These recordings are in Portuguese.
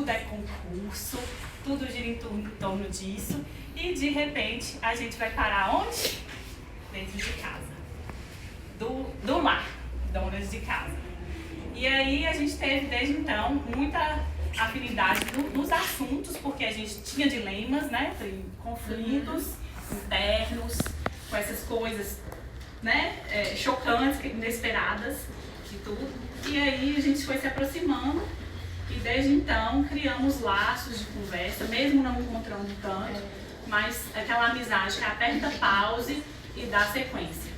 tudo é concurso, tudo gira em torno disso. E de repente a gente vai parar onde? Dentro de casa. Do lar, donas de casa. E aí a gente teve desde então muita afinidade nos assuntos, porque a gente tinha dilemas, né? Conflitos internos, com essas coisas, né? Chocantes, inesperadas e tudo. E aí a gente foi se aproximando e desde então criamos laços de conversa, mesmo não encontrando tanto, mas aquela amizade que aperta pause e dá sequência.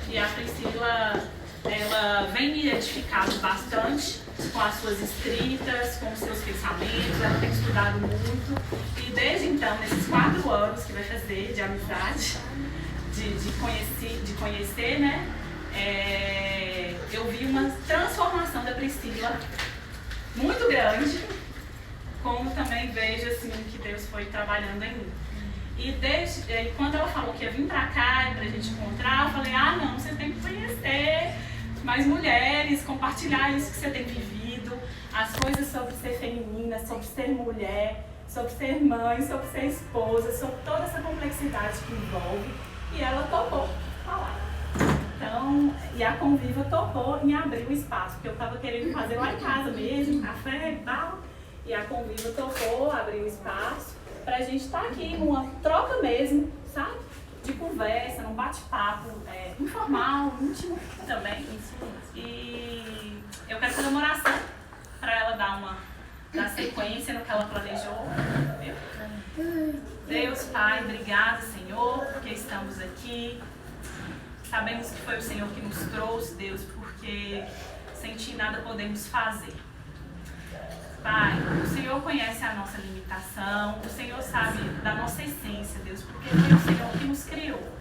E a Priscila, ela vem me edificando bastante com as suas escritas, com os seus pensamentos, ela tem estudado muito. E desde então, nesses 4 anos que vai fazer de amizade, de conhecer, né? Eu vi uma transformação da Priscila muito grande, como também vejo assim, que Deus foi trabalhando em mim. E quando ela falou que ia vir pra cá e pra gente encontrar, eu falei, não, você tem que conhecer mais mulheres, compartilhar isso que você tem vivido, as coisas sobre ser feminina, sobre ser mulher, sobre ser mãe, sobre ser esposa, sobre toda essa complexidade que envolve. E ela topou falar. Então, e a Conviva topou em abrir o espaço, porque eu estava querendo fazer lá em casa mesmo, café e tal. E a Conviva topou, abriu o espaço pra gente estar aqui numa troca mesmo, sabe? De conversa, num bate-papo informal, íntimo também. E eu quero fazer uma oração para ela dar sequência no que ela planejou. Deus, Pai, obrigada, Senhor, porque estamos aqui. Sabemos que foi o Senhor que nos trouxe, Deus, porque sem Ti nada podemos fazer. Pai, o Senhor conhece a nossa limitação, o Senhor sabe da nossa essência, Deus, porque foi o Senhor que nos criou.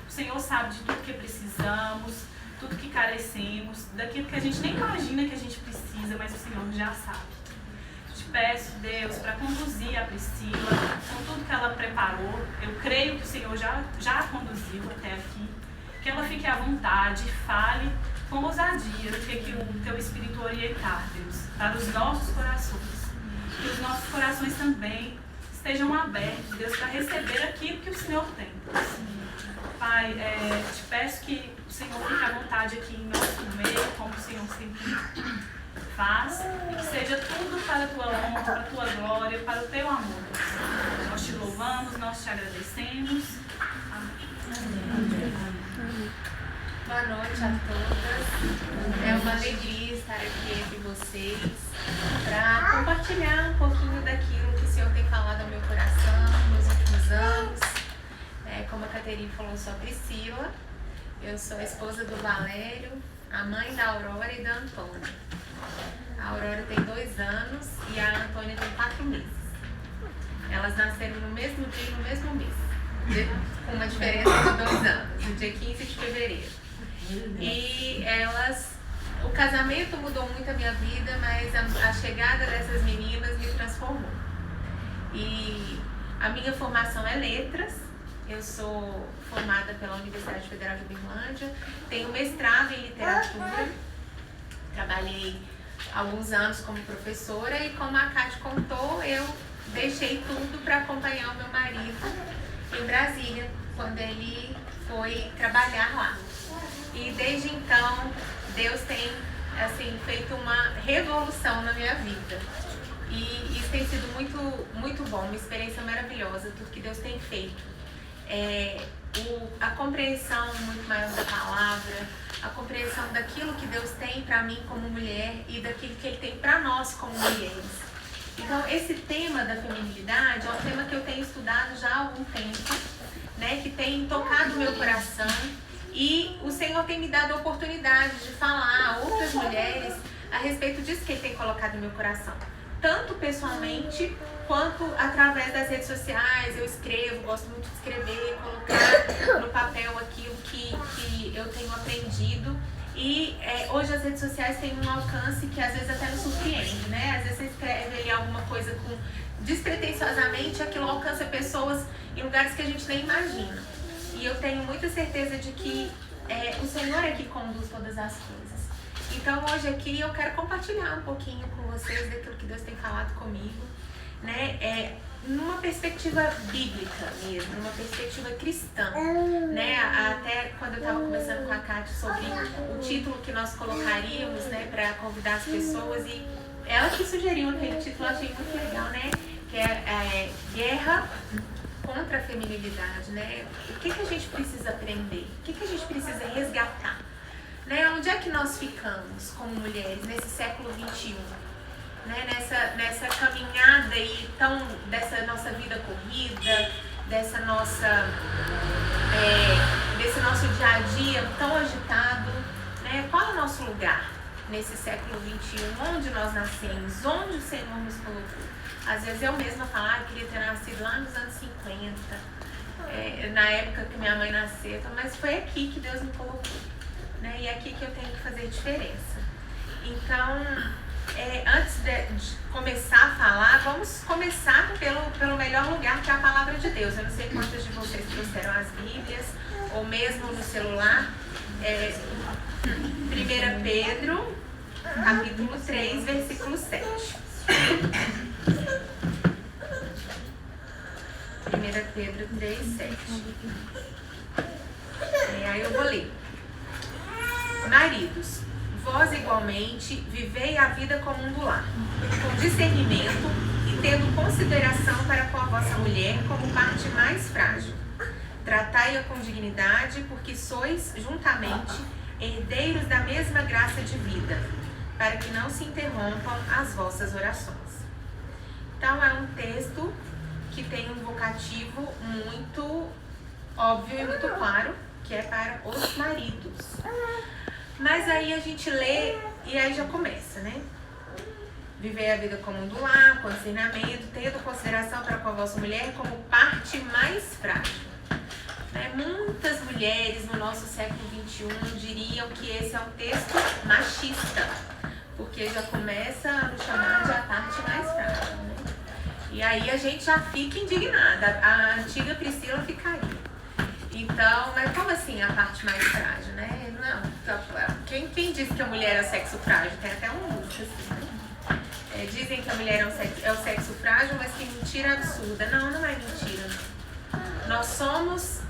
O Senhor sabe de tudo que precisamos, tudo que carecemos, daquilo que a gente nem imagina que a gente precisa, mas o Senhor já sabe. Te peço, Deus, para conduzir a Priscila com tudo que ela preparou. Eu creio que o Senhor já a conduziu até aqui. Que ela fique à vontade, fale com ousadia o que o Teu Espírito orientar, Deus, para os nossos corações. Que os nossos corações também estejam abertos, Deus, para receber aquilo que o Senhor tem. Pai, te peço que o Senhor fique à vontade aqui em nosso meio, como o Senhor sempre faz, e que seja tudo para a Tua honra, para a Tua glória, para o Teu amor. Nós te louvamos, nós te agradecemos. Amém. Boa noite a todas. É uma alegria estar aqui entre vocês para compartilhar um pouquinho daquilo que o Senhor tem falado ao meu coração nos últimos anos. Como a Caterine falou, eu sou a Priscila, eu sou a esposa do Valério, a mãe da Aurora e da Antônia. A Aurora tem 2 anos e a Antônia tem 4 meses. Elas nasceram no mesmo dia e no mesmo mês, com uma diferença de 2 anos, no dia 15 de fevereiro. E o casamento mudou muito a minha vida, mas a chegada dessas meninas me transformou. E a minha formação é letras, eu sou formada pela Universidade Federal de Uberlândia, tenho mestrado em literatura, trabalhei alguns anos como professora e como a Cátia contou, eu deixei tudo para acompanhar o meu marido em Brasília, quando ele foi trabalhar lá. E desde então, Deus tem feito uma revolução na minha vida. E isso tem sido muito, muito bom, uma experiência maravilhosa, tudo que Deus tem feito. A compreensão muito maior da palavra, a compreensão daquilo que Deus tem para mim como mulher e daquilo que Ele tem para nós como mulheres. Então, esse tema da feminilidade é um tema que eu tenho estudado já há algum tempo, né, que tem tocado o meu coração. E o Senhor tem me dado a oportunidade de falar a outras mulheres a respeito disso que Ele tem colocado no meu coração. Tanto pessoalmente, quanto através das redes sociais. Eu escrevo, gosto muito de escrever, colocar no papel aquilo que eu tenho aprendido. E hoje as redes sociais têm um alcance que às vezes até nos surpreende, né? Às vezes você escreve ali alguma coisa despretensiosamente, aquilo alcança pessoas em lugares que a gente nem imagina. E eu tenho muita certeza de que o Senhor é que conduz todas as coisas. Então hoje aqui eu quero compartilhar um pouquinho com vocês daquilo que Deus tem falado comigo, né? Numa perspectiva bíblica mesmo, numa perspectiva cristã, né? Até quando eu estava conversando com a Kátia sobre o título que nós colocaríamos, né, para convidar as pessoas, e ela que sugeriu aquele título, eu achei muito legal, né? Que é Guerra contra a Feminilidade, né? O que a gente precisa aprender? O que a gente precisa resgatar? Né? Onde é que nós ficamos como mulheres nesse século XXI? Né? Nessa caminhada aí dessa nossa vida corrida, desse nosso dia a dia tão agitado, né? Qual é o nosso lugar nesse século XXI? Onde nós nascemos? Onde o Senhor nos colocou? Às vezes eu mesma falo, eu queria ter nascido lá nos anos 50, na época que minha mãe nasceu, mas foi aqui que Deus me colocou, né? E é aqui que eu tenho que fazer diferença. Então, antes de começar a falar, vamos começar pelo melhor lugar, que é a palavra de Deus. Eu não sei quantos de vocês trouxeram as Bíblias, ou mesmo no celular. 1 Pedro, capítulo 3, versículo 7. 1 Pedro 3, 7. Aí eu vou ler. Maridos, vós igualmente vivei a vida comum do lar, com discernimento e tendo consideração para com a vossa mulher como parte mais frágil. Tratai-a com dignidade, porque sois juntamente herdeiros da mesma graça de vida, para que não se interrompam as vossas orações. Então é um texto que tem um vocativo muito óbvio e muito claro, que é para os maridos. Mas aí a gente lê e aí já começa, né? Viver a vida comum do lar, com discernimento, tendo consideração para com a vossa mulher como parte mais frágil. Né? Muitas mulheres no nosso século XXI diriam que esse é um texto machista, porque já começa a nos chamar de a parte mais frágil, né? E aí a gente já fica indignada. A antiga Priscila ficaria. Então, mas como assim a parte mais frágil, né? Não, quem disse que a mulher é o sexo frágil? Tem até uma música assim, né? Dizem que a mulher é o sexo frágil, mas que mentira absurda. Não é mentira. Nós somos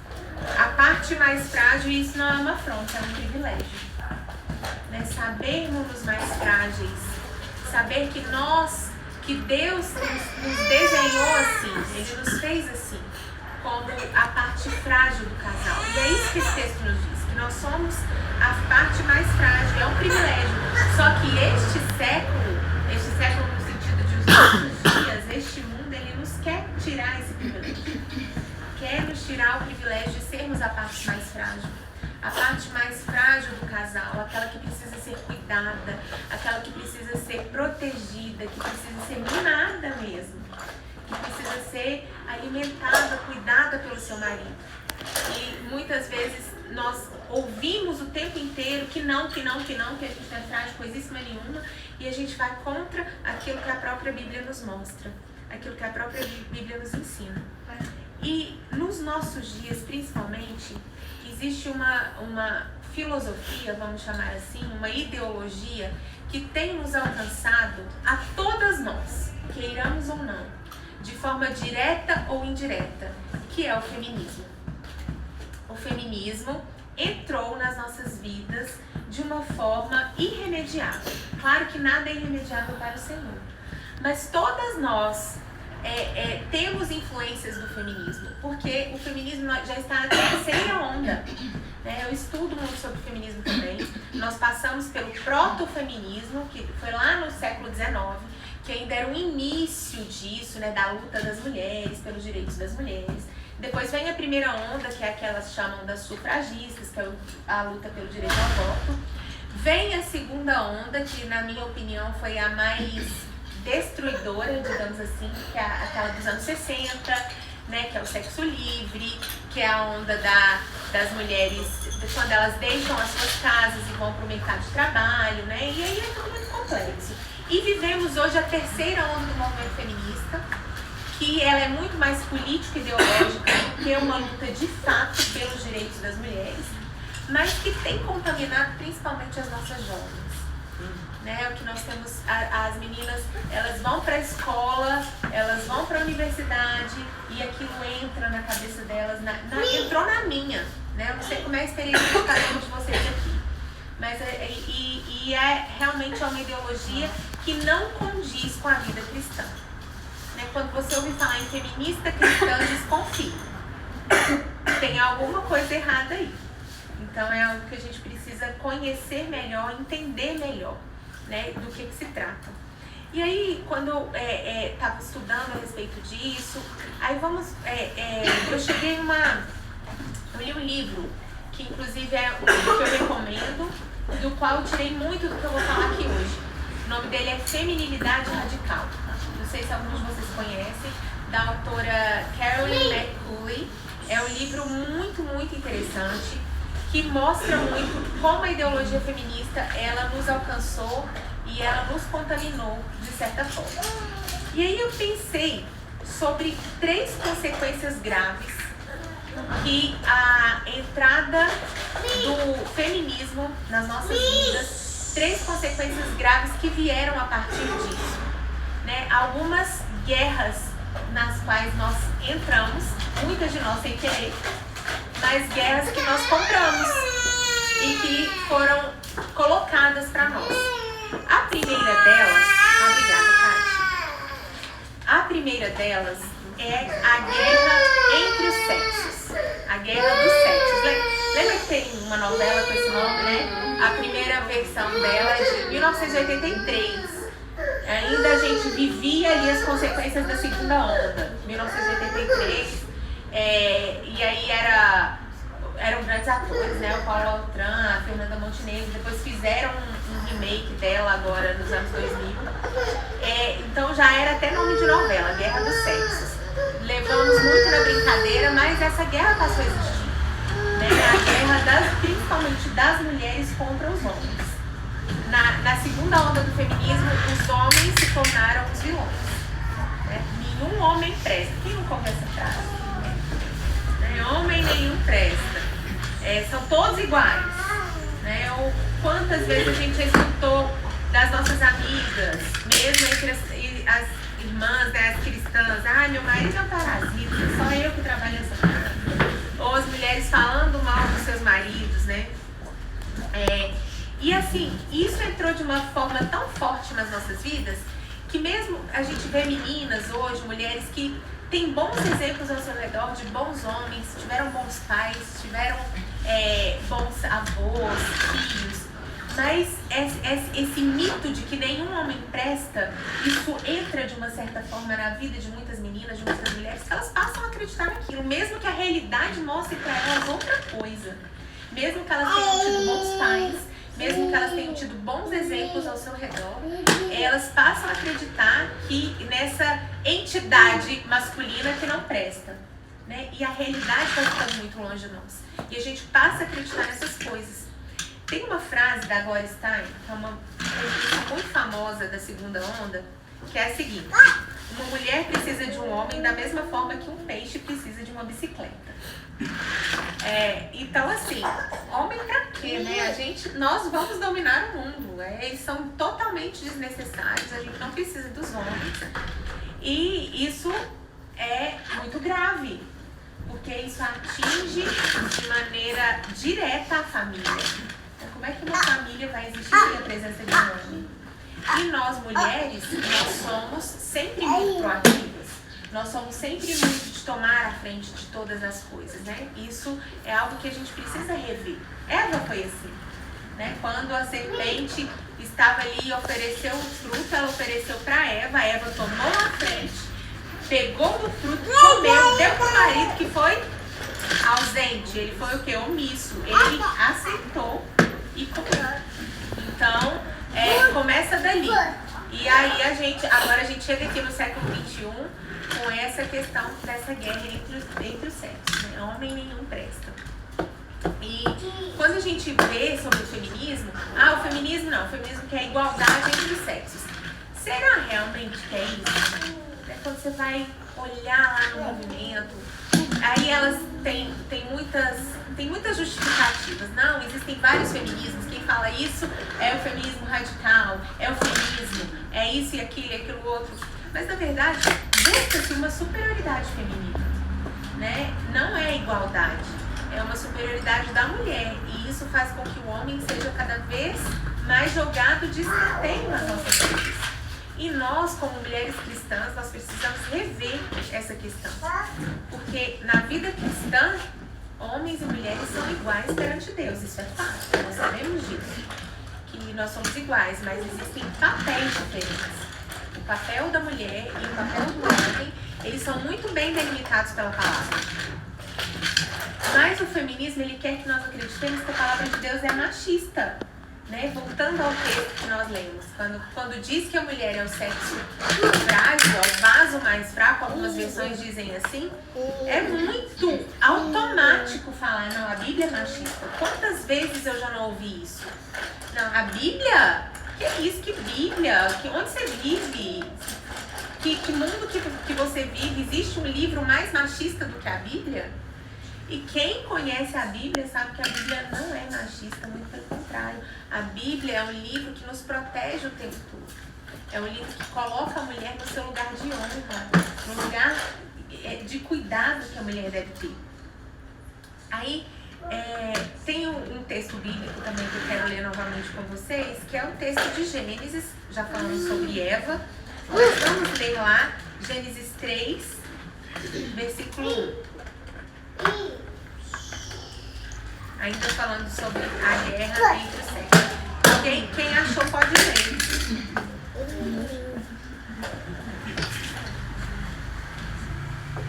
a parte mais frágil e isso não é uma afronta, é um privilégio. Né? Sabermos mais frágeis, saber que Deus nos desenhou assim, Ele nos fez assim, como a parte frágil do casal. E é isso que esse texto nos diz, que nós somos a parte mais frágil, é um privilégio. Só que este século no sentido de os nossos dias, este mundo, ele nos quer tirar esse privilégio. Quer nos tirar o privilégio de sermos a parte mais frágil. A parte mais frágil do casal, aquela que precisa ser cuidada, aquela que precisa ser protegida, que precisa ser mimada mesmo, que precisa ser alimentada, cuidada pelo seu marido. E muitas vezes nós ouvimos o tempo inteiro que a gente não é frágil, coisíssima nenhuma, e a gente vai contra aquilo que a própria Bíblia nos mostra, aquilo que a própria Bíblia nos ensina. E nos nossos dias, principalmente, existe uma filosofia, vamos chamar assim, uma ideologia que tem nos alcançado a todas nós, queiramos ou não, de forma direta ou indireta, que é o feminismo. O feminismo entrou nas nossas vidas de uma forma irremediável. Claro que nada é irremediável para o Senhor, mas todas nós temos influências do feminismo, porque o feminismo já está na terceira onda. Eu estudo muito sobre o feminismo também. Nós passamos pelo proto-feminismo, que foi lá no século XIX, que ainda era o início disso, né, da luta das mulheres, pelos direitos das mulheres. Depois vem a primeira onda, que é a que elas chamam das sufragistas, que é a luta pelo direito ao voto. Vem a segunda onda, que na minha opinião foi a mais destruidora, digamos assim, que é aquela dos anos 60, né, que é o sexo livre, que é a onda das mulheres quando elas deixam as suas casas e vão para o mercado de trabalho, né, e aí é tudo muito complexo. E vivemos hoje a terceira onda do movimento feminista, que ela é muito mais político-ideológica do que uma luta de fato pelos direitos das mulheres, mas que tem contaminado principalmente as nossas jovens. Né? O que nós temos, as meninas, elas vão para a escola, elas vão para a universidade e aquilo entra na cabeça delas, entrou na minha, né? Eu não sei como é a experiência de cada um de vocês aqui, mas é realmente uma ideologia que não condiz com a vida cristã. Né? Quando você ouve falar em feminista cristã, desconfie. Tem alguma coisa errada aí. Então é algo que a gente precisa conhecer melhor, entender melhor, né, do que se trata. E aí, quando eu estava estudando a respeito disso, aí eu cheguei eu li um livro, que inclusive é um livro que eu recomendo, do qual eu tirei muito do que eu vou falar aqui hoje. O nome dele é Feminilidade Radical. Não sei se alguns de vocês conhecem, da autora Carolyn McCulley. É um livro muito, muito interessante, que mostra muito como a ideologia feminista, ela nos alcançou e ela nos contaminou de certa forma. E aí eu pensei sobre 3 consequências graves que a entrada do feminismo nas nossas vidas, 3 consequências graves que vieram a partir disso. Né? Algumas guerras nas quais nós entramos, muitas de nós sem querer, mas guerras que nós compramos e que foram colocadas para nós. A primeira delas, obrigada, Kátia. A primeira delas é a guerra entre os sexos, a guerra dos sexos. Lembra que tem uma novela com esse nome, né? A primeira versão dela é de 1983. Ainda a gente vivia ali as consequências da segunda onda, 1983. E aí eram grandes atores, né? O Paulo Altran, a Fernanda Montenegro. Depois fizeram um remake dela agora nos anos 2000. Então já era até nome de novela, Guerra dos Sexos. Levamos muito na brincadeira, mas essa guerra passou a existir, né? A guerra principalmente das mulheres contra os homens. Na segunda onda do feminismo, os homens se tornaram os vilões. Né? Nenhum homem presta. Quem não conhece essa frase? Homem nenhum presta. São todos iguais. Né? Quantas vezes a gente escutou das nossas amigas, mesmo entre as irmãs, né, as cristãs, meu marido é um parasita, só eu que trabalho nessa casa. Ou as mulheres falando mal dos seus maridos, né? E assim, isso entrou de uma forma tão forte nas nossas vidas, que mesmo a gente vê meninas hoje, mulheres que têm bons exemplos ao seu redor de bons homens, tiveram bons pais, tiveram bons avós, filhos, mas esse mito de que nenhum homem presta, isso entra de uma certa forma na vida de muitas meninas, de muitas mulheres, que elas passam a acreditar naquilo, mesmo que a realidade mostre para elas outra coisa, mesmo que elas tenham tido bons pais, mesmo que elas tenham tido bons exemplos ao seu redor, elas passam a acreditar que nessa entidade masculina que não presta, né? E a realidade está ficando muito longe de nós. E a gente passa a acreditar nessas coisas. Tem uma frase da Gloria Steinem, que é uma feminista muito famosa da segunda onda, que é a seguinte: uma mulher precisa de um homem da mesma forma que um peixe precisa de uma bicicleta. Então assim, homem pra quê, né? Nós vamos dominar o mundo. Eles são totalmente desnecessários, a gente não precisa dos homens. E isso é muito grave, porque isso atinge de maneira direta a família. Então, como é que uma família vai existir sem a presença de um homem? E nós, mulheres, nós somos sempre muito proativas. Nós somos sempre muito de tomar a frente de todas as coisas, né? Isso é algo que a gente precisa rever. Eva foi assim, né? Quando a serpente estava ali e ofereceu o fruto, ela ofereceu para Eva. A Eva tomou a frente, pegou do fruto, comeu, deu para o marido, que foi ausente. Ele foi o quê? Omisso. Ele aceitou e comeu. Então, começa dali. E aí agora a gente chega aqui no século XXI com essa questão dessa guerra entre os sexos, né? Homem nenhum presta. E quando a gente vê sobre o feminismo, o feminismo quer igualdade entre os sexos. Será realmente que é isso? Quando você vai olhar lá no movimento, aí elas têm muitas justificativas. Não, existem vários feminismos. Quem alguém fala isso, é o feminismo radical, é o feminismo, é isso e aquilo outro. Mas na verdade, busca-se uma superioridade feminina, né? Não é igualdade, é uma superioridade da mulher. E isso faz com que o homem seja cada vez mais jogado de escanteio nas nossas vidas. E nós, como mulheres cristãs, nós precisamos rever essa questão. Porque na vida cristã, homens e mulheres são iguais perante Deus. Isso é fato, nós sabemos disso. Que nós somos iguais, mas existem papéis diferentes. O papel da mulher e o papel do homem, eles são muito bem delimitados pela palavra. Mas o feminismo, ele quer que nós acreditemos que a palavra de Deus é machista. Né? Voltando ao texto que nós lemos, quando diz que a mulher é o sexo frágil, é o vaso mais fraco, algumas versões dizem assim, é muito automático falar, não, a Bíblia é machista. Quantas vezes eu já não ouvi isso? Não, a Bíblia? Que é isso? Que Bíblia? Onde você vive? Que mundo que você vive? Existe um livro mais machista do que a Bíblia? E quem conhece a Bíblia sabe que a Bíblia não é machista, muito pelo contrário. A Bíblia é um livro que nos protege o tempo todo. É um livro que coloca a mulher no seu lugar de honra, no lugar de cuidado que a mulher deve ter. Aí, tem um texto bíblico também que eu quero ler novamente com vocês, que é o texto de Gênesis, já falando sobre Eva. Nós vamos ler lá, Gênesis 3, versículo 1. Ainda falando sobre a guerra entre os sexos. Quem achou pode ler.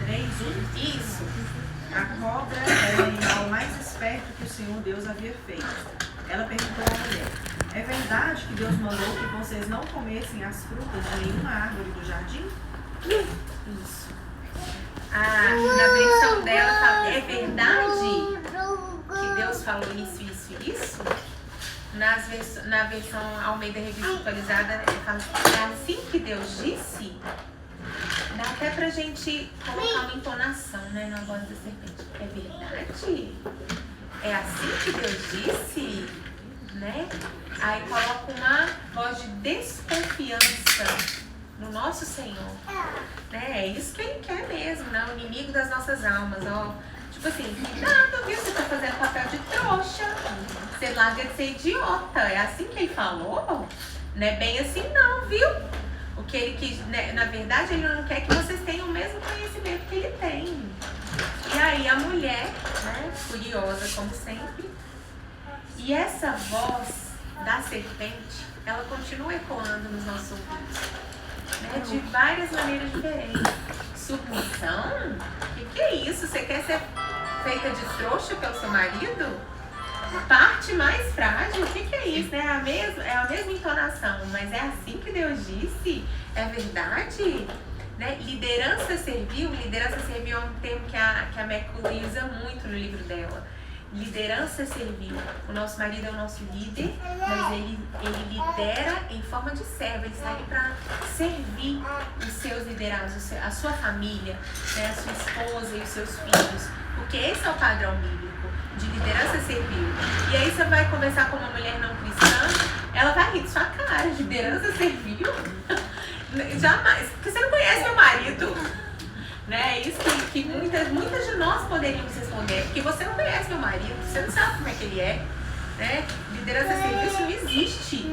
3:1. Isso. A cobra era o animal mais esperto que o Senhor Deus havia feito. Ela perguntou à mulher: é verdade que Deus mandou que vocês não comessem as frutas de nenhuma árvore do jardim? Isso. Na versão dela fala, é verdade que Deus falou isso, isso e isso? Na versão Almeida Revista Atualizada, fala, é assim que Deus disse? Dá até pra gente colocar uma entonação, né, na voz da serpente. É verdade? É assim que Deus disse? Né? Aí coloca uma voz de desconfiança no nosso Senhor. Né? É isso que Ele quer mesmo, né? O inimigo das nossas almas, ó. Tipo assim, nada, viu? Você tá fazendo papel de trouxa. Você larga de ser idiota. É assim que Ele falou? Não é bem assim não, viu? O que Ele quis, né? Na verdade, Ele não quer que vocês tenham o mesmo conhecimento que Ele tem. E aí a mulher, né? Curiosa como sempre. E essa voz da serpente, ela continua ecoando nos nossos ouvidos. Né, de várias maneiras diferentes. Submissão? O que é isso? Você quer ser feita de trouxa pelo seu marido? Parte mais frágil? O que é isso? Né? É a mesma entonação, mas é assim que Deus disse? É verdade? Né? Liderança servil é um termo que a McCully usa muito no livro dela. Liderança servil. O nosso marido é o nosso líder, mas ele lidera em forma de servo. Ele está ali para servir os seus liderados, a sua família, né, a sua esposa e os seus filhos. Porque esse é o padrão bíblico de liderança servil. E aí você vai conversar com uma mulher não cristã, ela vai rir de sua cara. Liderança servil? Jamais. Porque você não conhece meu marido. Né? É isso que muitas de nós poderíamos responder, porque você não conhece meu marido, você não sabe como é que ele é, né? Liderança servil, isso não existe,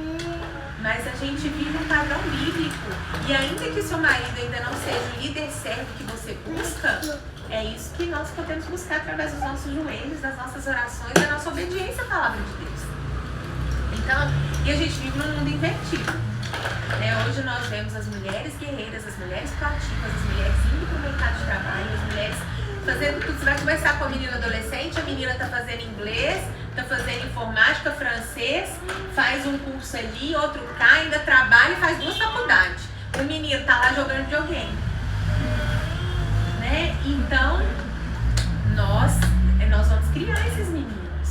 mas a gente vive um padrão bíblico, e ainda que seu marido ainda não seja o líder servo que você busca, é isso que nós podemos buscar através dos nossos joelhos, das nossas orações, da nossa obediência à palavra de Deus. Então, e a gente vive num mundo invertido. Hoje nós vemos as mulheres guerreiras, as mulheres proativas, as mulheres indo para o mercado de trabalho, as mulheres fazendo tudo. Você vai conversar com a menina adolescente, a menina está fazendo inglês, está fazendo informática, francês, faz um curso ali, outro cá, ainda trabalha e faz 2 faculdades. O menino está lá jogando videogame. Né? Então, nós vamos criar esses meninos.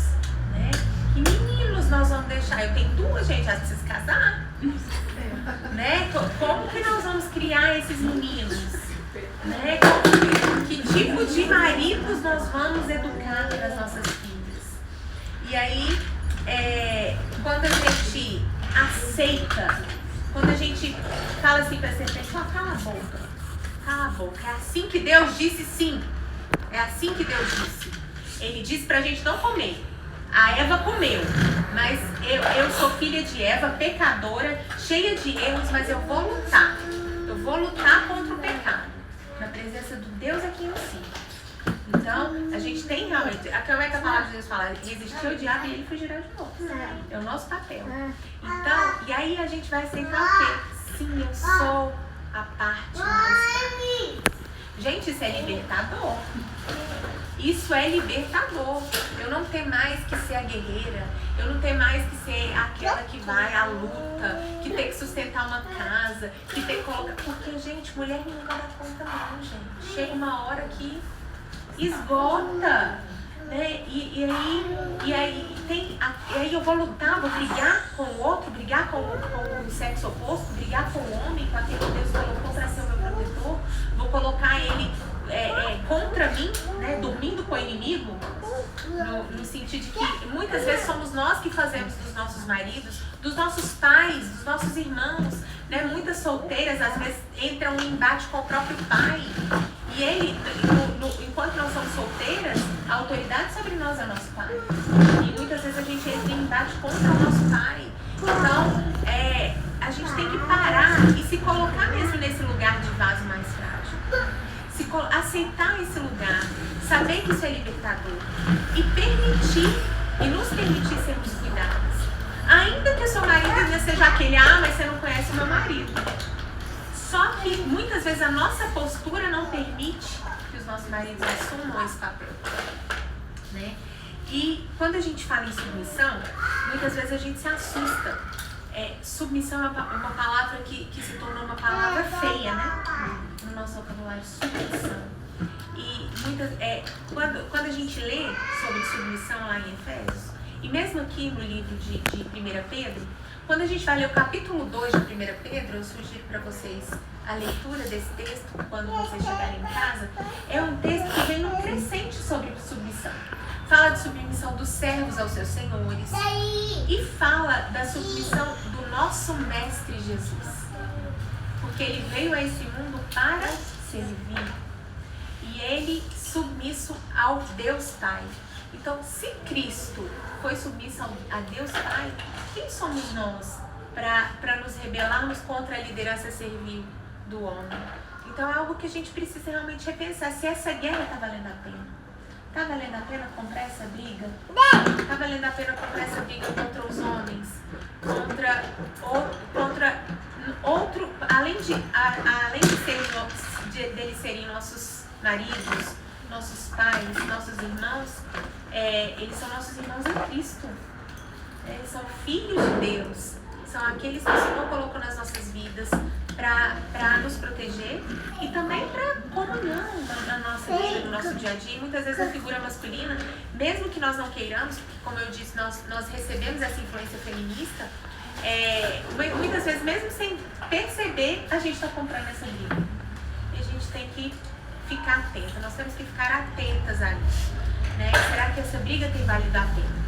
Né? Que meninos nós vamos deixar? Eu tenho 2, gente, já precisa casar. Né? Como que nós vamos criar esses meninos? Né? Que tipo de maridos nós vamos educar para as nossas filhas? E aí, quando a gente aceita, quando a gente fala assim pra serpente, ó, cala a boca, cala a boca. É assim que Deus disse sim. É assim que Deus disse. Ele disse pra gente não comer. A Eva comeu, mas eu sou filha de Eva, pecadora, cheia de erros, mas eu vou lutar. Eu vou lutar contra o pecado, na presença do Deus aqui em si. Então, a gente tem realmente, como é que a palavra de Deus fala? Resistir ao diabo e ele fugirá de nós. É o nosso papel. Então, e aí a gente vai aceitar o quê? Sim, eu sou a parte mais fraca. Gente, isso é libertador. Isso é libertador. Eu não tenho mais que ser a guerreira. Eu não tenho mais que ser aquela que vai à luta, que tem que sustentar uma casa, que tem que colocar... Porque, gente, mulher não vai dar conta não, gente. Chega uma hora que esgota, né? E aí eu vou lutar, vou brigar com o outro, brigar com o sexo oposto, brigar com o homem, com aquele que Deus colocou para ser o meu protetor, vou colocar ele contra mim, né? Dormindo com o inimigo, no sentido de que muitas vezes somos nós que fazemos dos nossos maridos, dos nossos pais, dos nossos irmãos, né? Muitas solteiras às vezes entram em embate com o próprio pai. E ele, enquanto nós somos solteiras, a autoridade sobre nós é nosso pai. E muitas vezes a gente entra em embate contra o nosso pai. Então, a gente tem que parar e se colocar mesmo nesse lugar de vaso mais frágil. Aceitar esse lugar, saber que isso é libertador. E nos permitir sermos cuidados. Ainda que o seu marido ainda seja aquele, mas você não conhece o meu marido. Só que muitas vezes a nossa postura não permite que os nossos maridos assumam esse papel, né? E quando a gente fala em submissão, muitas vezes a gente se assusta. Submissão é uma palavra que se tornou uma palavra feia, né? No nosso vocabulário, submissão. E quando a gente lê sobre submissão lá em Efésios, e mesmo aqui no livro de 1 Pedro, quando a gente vai ler o capítulo 2 de 1 Pedro, eu sugiro para vocês a leitura desse texto quando vocês chegarem em casa. É um texto que vem num crescente sobre submissão. Fala de submissão dos servos aos seus senhores e fala da submissão do nosso Mestre Jesus. Porque ele veio a esse mundo para servir. E ele submisso ao Deus Pai. Então, se Cristo foi submisso a Deus Pai, quem somos nós para nos rebelarmos contra a liderança servil do homem? Então, é algo que a gente precisa realmente repensar. Se essa guerra está valendo a pena. Está valendo a pena comprar essa briga? Está valendo a pena comprar essa briga contra os homens? Contra outro, além de deles serem nossos maridos, nossos pais, nossos irmãos, eles são nossos irmãos em Cristo. Eles são filhos de Deus. São aqueles que o Senhor colocou nas nossas vidas para nos proteger e também para comunhão na nossa vida, no nosso dia a dia. Muitas vezes a figura masculina, mesmo que nós não queiramos, como eu disse, nós recebemos essa influência feminista, muitas vezes, mesmo sem perceber, a gente está comprando essa briga. E a gente tem que ficar atenta, nós temos que ficar atentas a isso, né? Será que essa briga tem valido a pena?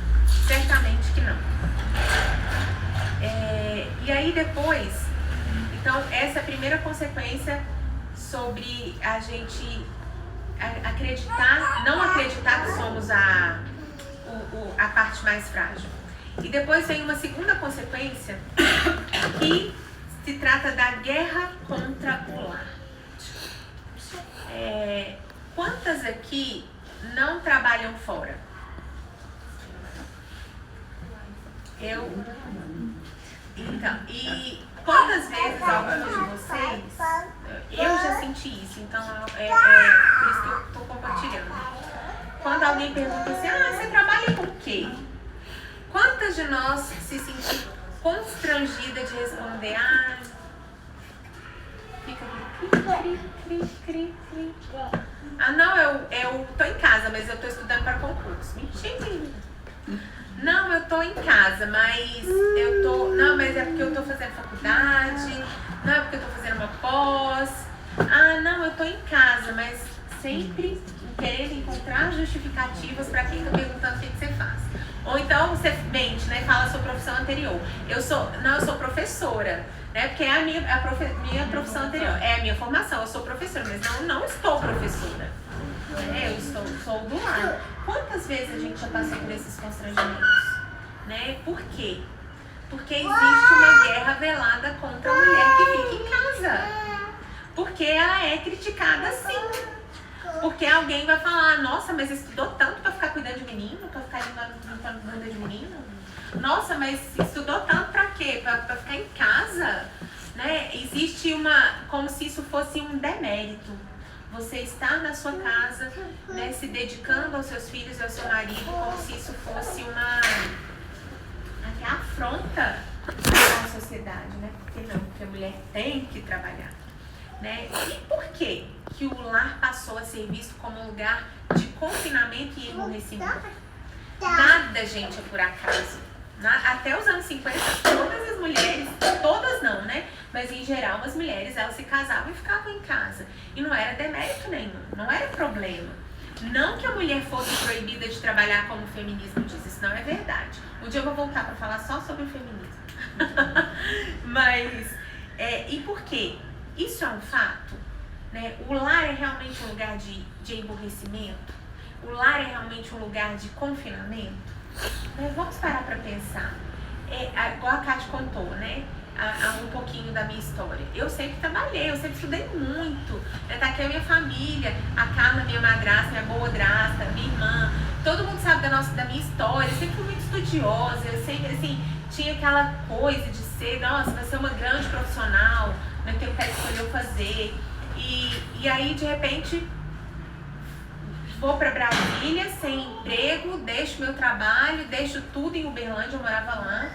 Certamente que não. E aí depois, então essa é a primeira consequência sobre a gente não acreditar que somos a parte mais frágil. E depois vem uma segunda consequência que se trata da guerra contra o lar. Quantas aqui não trabalham fora? Então, e quantas vezes alguns de vocês, eu já senti isso, então por isso que eu estou compartilhando. Quando alguém pergunta assim, você trabalha com o quê? Quantas de nós se sentimos constrangidas de responder, fica cri. Não, eu tô em casa, mas eu tô estudando para concurso. Mentira. Não, eu tô em casa, mas mas é porque eu tô fazendo faculdade, não é porque eu tô fazendo uma pós. Não, eu tô em casa, mas sempre querendo encontrar justificativas para quem tá perguntando o que você faz. Ou então você mente, né? Fala a sua profissão anterior. Eu sou professora, né? Porque é minha profissão anterior. É a minha formação, eu sou professora, mas não estou professora. Né? Eu sou do lar. Quantas vezes a gente já passou por esses constrangimentos? Né? Por quê? Porque existe uma guerra velada contra a mulher que fica em casa. Porque ela é criticada sim. Porque alguém vai falar, nossa, mas estudou tanto pra ficar cuidando de menino? Pra ficar limpando bunda de menino? Nossa, mas estudou tanto pra quê? Pra ficar em casa? Né? Existe como se isso fosse um demérito. Você estar na sua casa, né, se dedicando aos seus filhos e ao seu marido, como se isso fosse uma afronta à sociedade, né? Porque não, porque a mulher tem que trabalhar. Né? E por quê que o lar passou a ser visto como um lugar de confinamento e emborrecimento? Nada, gente, é por acaso. Até os anos 50, todas as mulheres, todas não, né? Mas em geral, as mulheres, elas se casavam e ficavam em casa. E não era demérito nenhum, não era problema. Não que a mulher fosse proibida de trabalhar como o feminismo diz, isso não é verdade. Um dia eu vou voltar para falar só sobre o feminismo. Mas, e por quê? Isso é um fato, né? O lar é realmente um lugar de emburrecimento? O lar é realmente um lugar de confinamento? Mas vamos parar para pensar. Igual a Kátia contou, né? Um pouquinho da minha história. Eu sempre trabalhei, eu sempre estudei muito. Tá aqui a minha família, a Carla, minha madrasta, minha boadrasta, minha irmã. Todo mundo sabe da minha história. Eu sempre fui muito estudiosa. Eu sempre, assim, tinha aquela coisa de ser, nossa, vai ser uma grande profissional. Não tenho o que escolher fazer. E aí, de repente, vou para Brasília sem emprego, deixo meu trabalho, deixo tudo em Uberlândia, eu morava lá.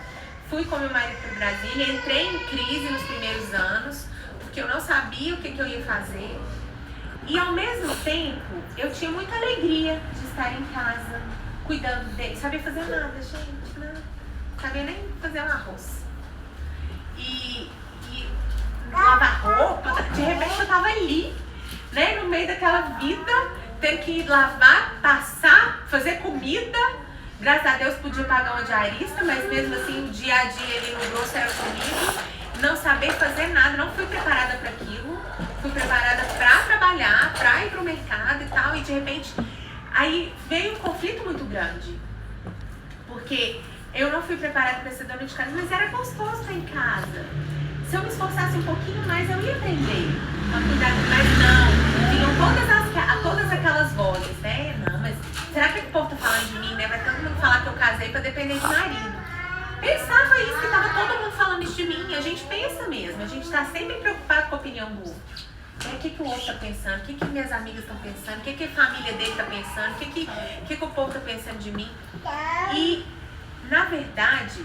Fui com meu marido para Brasília, entrei em crise nos primeiros anos, porque eu não sabia o que eu ia fazer. E ao mesmo tempo, eu tinha muita alegria de estar em casa, cuidando dele. Sabia fazer nada, gente, não sabia nem fazer um arroz. E lavar roupa, de repente eu tava ali, né, no meio daquela vida, ter que lavar, passar, fazer comida. Graças a Deus podia pagar uma diarista, mas mesmo assim o dia a dia ali no grosso era comigo. Não saber fazer nada, não fui preparada para aquilo. Fui preparada para trabalhar, para ir pro mercado e tal. E de repente, aí veio um conflito muito grande. Porque eu não fui preparada para ser dona de casa, mas era gostoso estar em casa. Se eu me esforçasse um pouquinho mais, eu ia aprender a cuidar, mas não. Vinham todas aquelas vozes, né? Não, mas será que o povo tá falando de mim, né? Vai todo mundo falar que eu casei pra depender de marido. Pensava isso, que tava todo mundo falando isso de mim. A gente pensa mesmo, a gente tá sempre preocupado com a opinião do outro. O que o outro tá pensando? O que minhas amigas estão pensando? O que a família dele tá pensando? O que o povo tá pensando de mim? E, na verdade,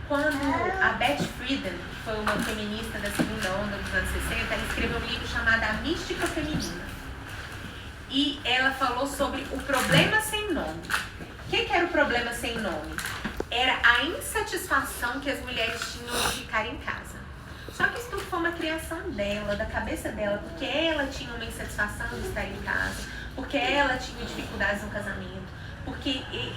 quando a Beth Friedan, que foi uma feminista da segunda onda dos anos 60, ela escreveu um livro chamado A Mística Feminina. E ela falou sobre o problema sem nome. O que era o problema sem nome? Era a insatisfação que as mulheres tinham de ficar em casa. Só que isso tudo foi uma criação dela, da cabeça dela, porque ela tinha uma insatisfação de estar em casa, porque ela tinha dificuldades no casamento.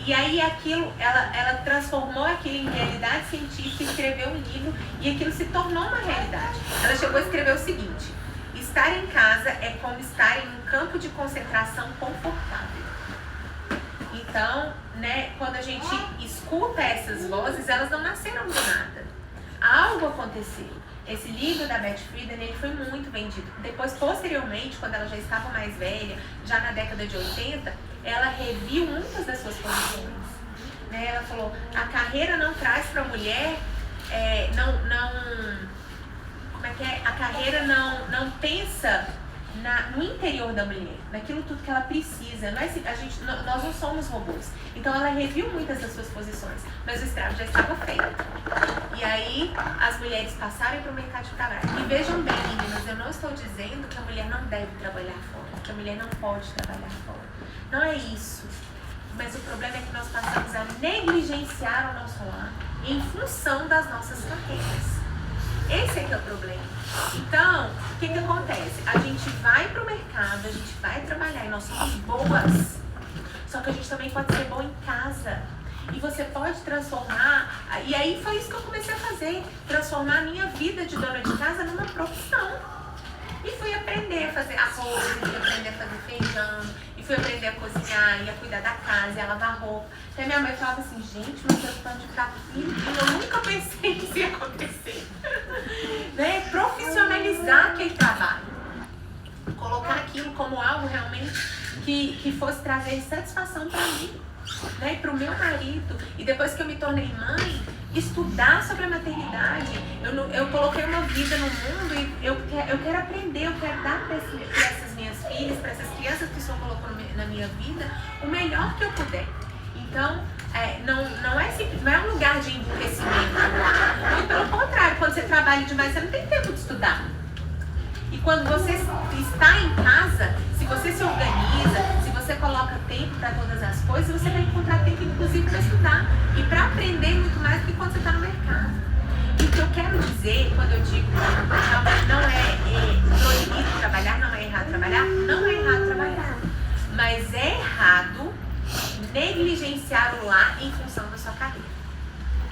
E aí aquilo, ela transformou aquilo em realidade científica, escreveu um livro e aquilo se tornou uma realidade. Ela chegou a escrever o seguinte: estar em casa é como estar em um campo de concentração confortável. Então, né, quando a gente escuta essas vozes, elas não nasceram do nada. Algo aconteceu. Esse livro da Beth Friedan, ele foi muito vendido. Depois, posteriormente, quando ela já estava mais velha, já na década de 80, ela reviu muitas das suas posições. Né? Ela falou, a carreira não traz para a mulher, a carreira não pensa no interior da mulher, naquilo tudo que ela precisa. Nós não somos robôs. Então ela reviu muitas das suas posições, mas o estrago já estava feito. E aí as mulheres passaram para o mercado de trabalho. E vejam bem, meninas, eu não estou dizendo que a mulher não deve trabalhar fora, que a mulher não pode trabalhar fora. Não é isso. Mas o problema é que nós passamos a negligenciar o nosso lar em função das nossas carreiras. Esse é que é o problema. Então, o que acontece? A gente vai pro mercado, a gente vai trabalhar e nós somos boas. Só que a gente também pode ser boa em casa. E você pode transformar, e aí foi isso que eu comecei a fazer, transformar a minha vida de dona de casa numa profissão. E fui aprender a fazer arroz, fui aprender a fazer feijão, e fui aprender a cozinhar, e a cuidar da casa, e a lavar roupa. Até minha mãe falava assim, gente, mas eu tanto de prato limpinho, eu nunca pensei que isso ia acontecer. Né? Profissionalizar aquele trabalho. Colocar aquilo como algo realmente que fosse trazer satisfação para mim, né? E para o meu marido. E depois que eu me tornei mãe, estudar sobre a maternidade. Eu coloquei uma vida no mundo e eu quero aprender, eu quero dar para essas minhas filhas, para essas crianças que o Senhor colocou na minha vida, o melhor que eu puder. Então, não é um lugar de emburrecimento. Muito pelo contrário, quando você trabalha demais, você não tem tempo de estudar. E quando você está em casa, se você se organiza, se você coloca tempo para todas as coisas, você vai encontrar tempo, inclusive, para estudar e para aprender muito mais do que quando você está no mercado. E o que eu quero dizer, quando eu digo que não é proibido trabalhar, não é errado trabalhar, não é errado trabalhar. Mas é errado negligenciar o lar em função da sua carreira.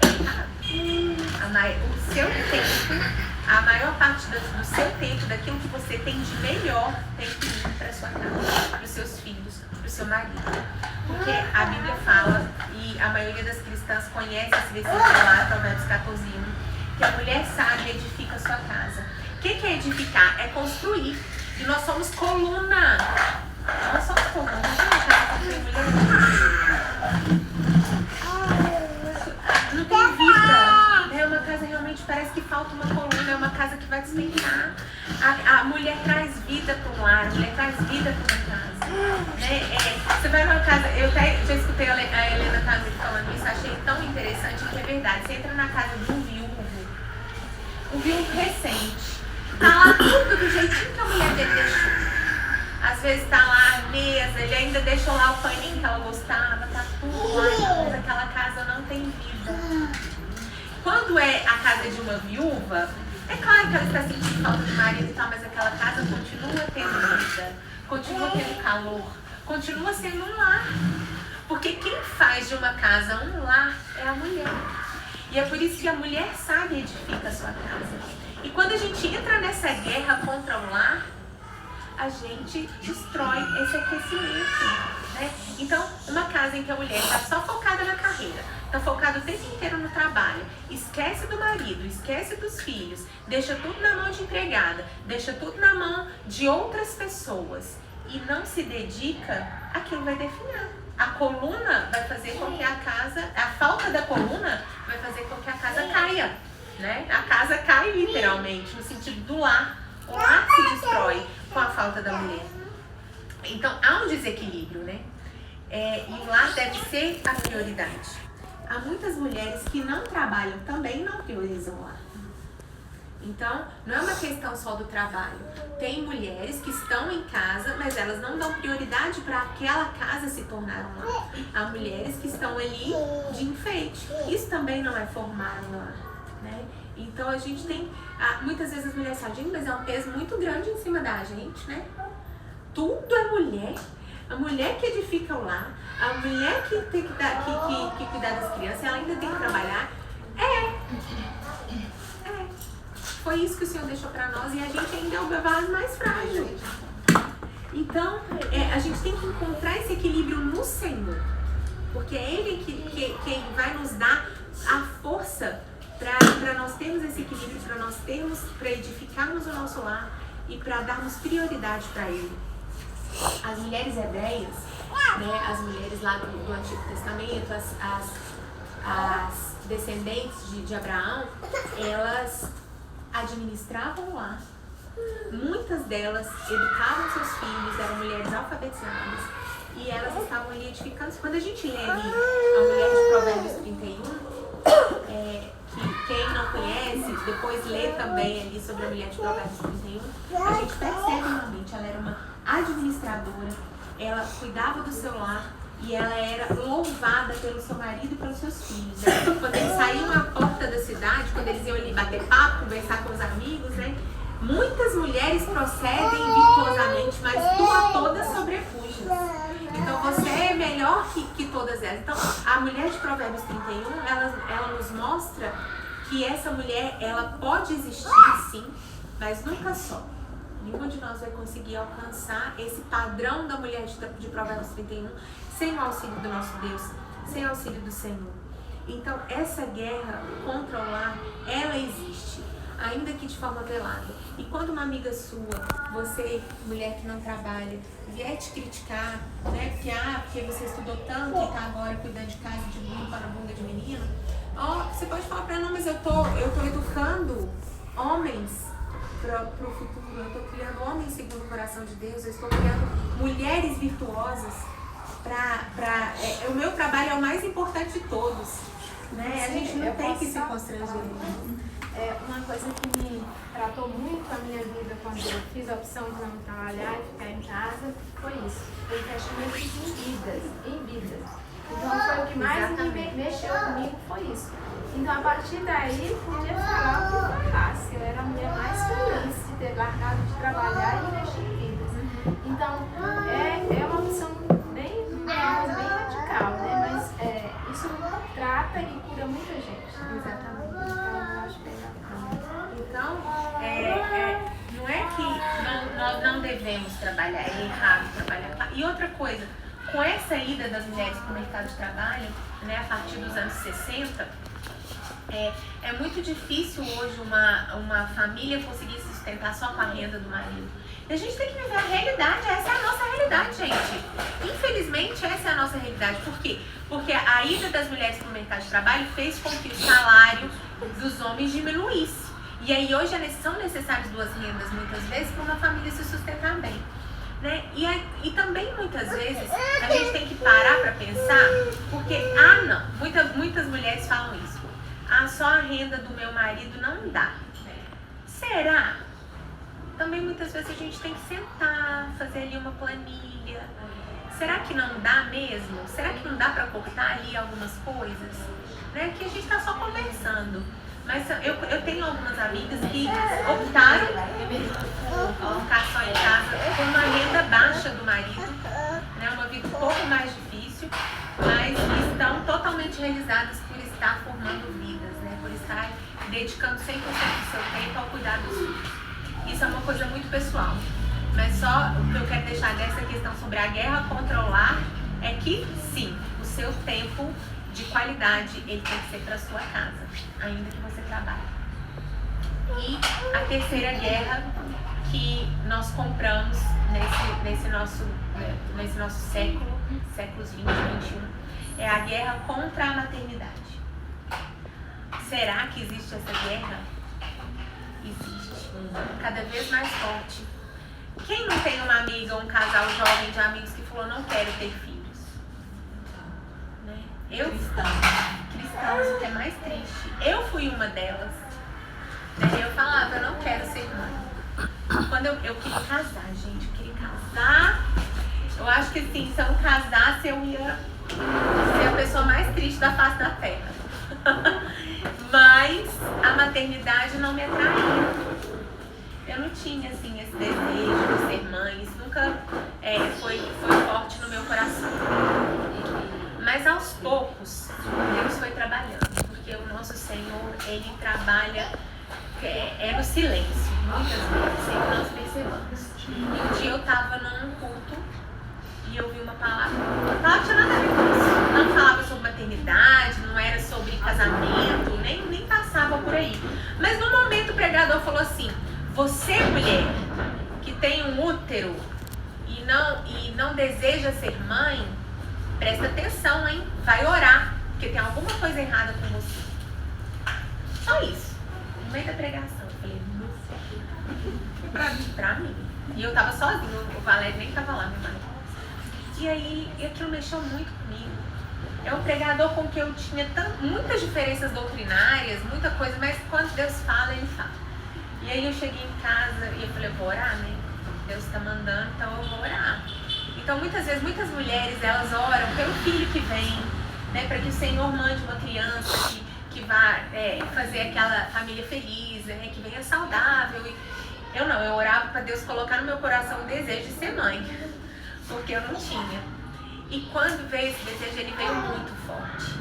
É errado. O seu tempo, a maior parte do seu tempo, daquilo que você tem de melhor, tem que ir para sua casa, para os seus filhos, para o seu marido. Porque a Bíblia fala, e a maioria das cristãs conhece esse versículo lá, Provérbios 14:1, que a mulher sábia edifica a sua casa. O que é edificar? É construir. E nós somos coluna. Nós somos coluna. Não tem vida. É uma casa realmente, parece que falta uma coluna. É uma casa que vai despencar. A mulher traz vida para um lar. A mulher traz vida para uma casa. Né? Você vai numa casa. Eu já escutei a Helena Tamir falando isso. Achei tão interessante que é verdade. Você entra na casa de um viúvo recente. Tá lá tudo do jeitinho que a mulher dele deixou. Às vezes tá lá a mesa, ele ainda deixou lá o paninho que ela gostava, tá tudo lá, mas aquela casa não tem vida. Quando é a casa de uma viúva, é claro que ela está sentindo falta do marido e tal, mas aquela casa continua tendo vida, continua tendo calor, continua sendo um lar. Porque quem faz de uma casa um lar é a mulher. E é por isso que a mulher sábia edifica a sua casa. E quando a gente entra nessa guerra contra o lar, a gente destrói esse aquecimento, né? Então, uma casa em que a mulher está só focada na carreira, está focada o tempo inteiro no trabalho, esquece do marido, esquece dos filhos, deixa tudo na mão de empregada, deixa tudo na mão de outras pessoas e não se dedica, aquilo vai definhar. A coluna vai fazer com que a casa, a falta da coluna vai fazer com que a casa caia, né? A casa cai literalmente, no sentido do lar. O lar se destrói com a falta da mulher. Então, há um desequilíbrio, né? E o lar deve ser a prioridade. Há muitas mulheres que não trabalham, também não priorizam o lar. Então, não é uma questão só do trabalho. Tem mulheres que estão em casa, mas elas não dão prioridade para aquela casa se tornar um lar. Há mulheres que estão ali de enfeite. Isso também não é formar um lar, né? Então, a gente tem... muitas vezes as mulheres falam, gente, mas é um peso muito grande em cima da gente, né? Tudo é mulher. A mulher que edifica o lar, a mulher que tem que cuidar das crianças, ela ainda tem que trabalhar. Foi isso que o Senhor deixou para nós e a gente ainda é o vaso mais frágil. Então, a gente tem que encontrar esse equilíbrio no Senhor. Porque é Ele quem vai nos dar a força para nós termos esse equilíbrio, para edificarmos o nosso lar e para darmos prioridade para Ele. As mulheres hebreias, né, as mulheres lá do Antigo Testamento, as descendentes de Abraão, elas administravam o lar. Muitas delas educavam seus filhos, eram mulheres alfabetizadas e elas estavam ali edificando. Quando a gente lê ali a mulher de Provérbios 31, que quem não conhece, depois lê também ali sobre a mulher de Provérbios 31, a gente percebe realmente, ela era uma administradora, ela cuidava do seu lar e ela era louvada pelo seu marido e pelos seus filhos. Quando eles saíam à porta da cidade, quando eles iam ali bater papo, conversar com os amigos, né? Muitas mulheres procedem virtuosamente, mas tu a todas sobrepujas. Então você é melhor que todas Eclesiastes. Então, a mulher de Provérbios 31, ela nos mostra que essa mulher, ela pode existir sim, mas nunca só. Nenhum de nós vai conseguir alcançar esse padrão da mulher de Provérbios 31 sem o auxílio do nosso Deus, sem o auxílio do Senhor. Então, essa guerra contra o lar, ela existe, ainda que de forma velada. E quando uma amiga sua, você, mulher que não trabalha, vier te criticar, né? Porque você estudou tanto e está agora cuidando de casa, de limpar a bunda de menino, você pode falar para ela, não, mas eu tô educando homens para o futuro, eu estou criando homens segundo o coração de Deus, eu estou criando mulheres virtuosas. O meu trabalho é o mais importante de todos. Né? A gente não tem que se constranger. Uma coisa que me tratou muito a minha vida quando eu fiz a opção de não trabalhar e ficar em casa foi isso. Foi investimentos em vidas. Então foi o que mais me mexeu comigo, foi isso. Então a partir daí podia falar o que falasse. Eu era a mulher mais feliz de ter largado de trabalhar e investir em vidas. Então é uma opção bem radical, né? Mas isso trata e cura muita gente. Exatamente. Então eu acho bem bacana. Então, não é que nós não devemos trabalhar, é errado trabalhar. E outra coisa, com essa ida das mulheres para o mercado de trabalho, né, a partir dos anos 60, é muito difícil hoje uma família conseguir se sustentar só com a renda do marido. E a gente tem que viver a realidade, essa é a nossa realidade, gente. Infelizmente, essa é a nossa realidade. Por quê? Porque a ida das mulheres para o mercado de trabalho fez com que o salário dos homens diminuísse. E aí hoje são necessárias duas rendas, muitas vezes, para uma família se sustentar bem. Né? E também, muitas vezes, a gente tem que parar para pensar, porque, muitas mulheres falam isso. Só a renda do meu marido não dá. Será? Também muitas vezes a gente tem que sentar, fazer ali uma planilha. Será que não dá mesmo? Será que não dá para cortar ali algumas coisas? Né? Que a gente está só conversando. Mas eu tenho algumas amigas que optaram por ficar só em casa com uma renda baixa do marido, né? Uma vida um pouco mais difícil, mas estão totalmente realizadas por estar formando vidas, né? Por estar dedicando 100% do seu tempo ao cuidar dos filhos. Isso é uma coisa muito pessoal. Mas só o que eu quero deixar dessa questão sobre a guerra contra o lar é que, sim, o seu tempo de qualidade, ele tem que ser para sua casa, ainda que você trabalhe. E a terceira guerra que nós compramos nesse nosso século, séculos 20 e 21, é a guerra contra a maternidade. Será que existe essa guerra? Existe. Cada vez mais forte. Quem não tem uma amiga ou um casal jovem de amigos que falou, não quero ter filhos? Cristãos, o que é mais triste. Eu fui uma delas. Eu falava, eu não quero ser mãe. Quando eu queria casar, gente, eu queria casar. Eu acho que assim, se eu não casasse, eu ia ser a pessoa mais triste da face da terra. Mas a maternidade não me atraía. Eu não tinha assim esse desejo de ser mãe, isso nunca foi forte no meu coração. Mas aos poucos, Deus foi trabalhando, porque o nosso Senhor, Ele trabalha no silêncio, muitas vezes, sem que nós percebamos. E um dia eu estava num culto e eu vi uma palavra tinha nada a ver com isso. Não falava sobre maternidade, não era sobre casamento, nem passava por aí. Mas no momento o pregador falou assim, você, mulher, que tem um útero e não deseja ser mãe, presta atenção, hein? Vai orar, porque tem alguma coisa errada com você. Só isso. No meio da pregação, eu falei, pra mim. E eu tava sozinha, o Valério nem tava lá, meu marido. E aí, aquilo mexeu muito comigo. É um pregador com quem eu tinha muitas diferenças doutrinárias, muita coisa, mas quando Deus fala, Ele fala. E aí eu cheguei em casa e eu falei, eu vou orar, né? Deus tá mandando, então eu vou orar. Então muitas vezes, muitas mulheres, elas oram pelo filho que vem, né? Para que o Senhor mande uma criança que vá fazer aquela família feliz, né? Que venha saudável. E eu orava para Deus colocar no meu coração o desejo de ser mãe, porque eu não tinha. E quando veio esse desejo, ele veio muito forte.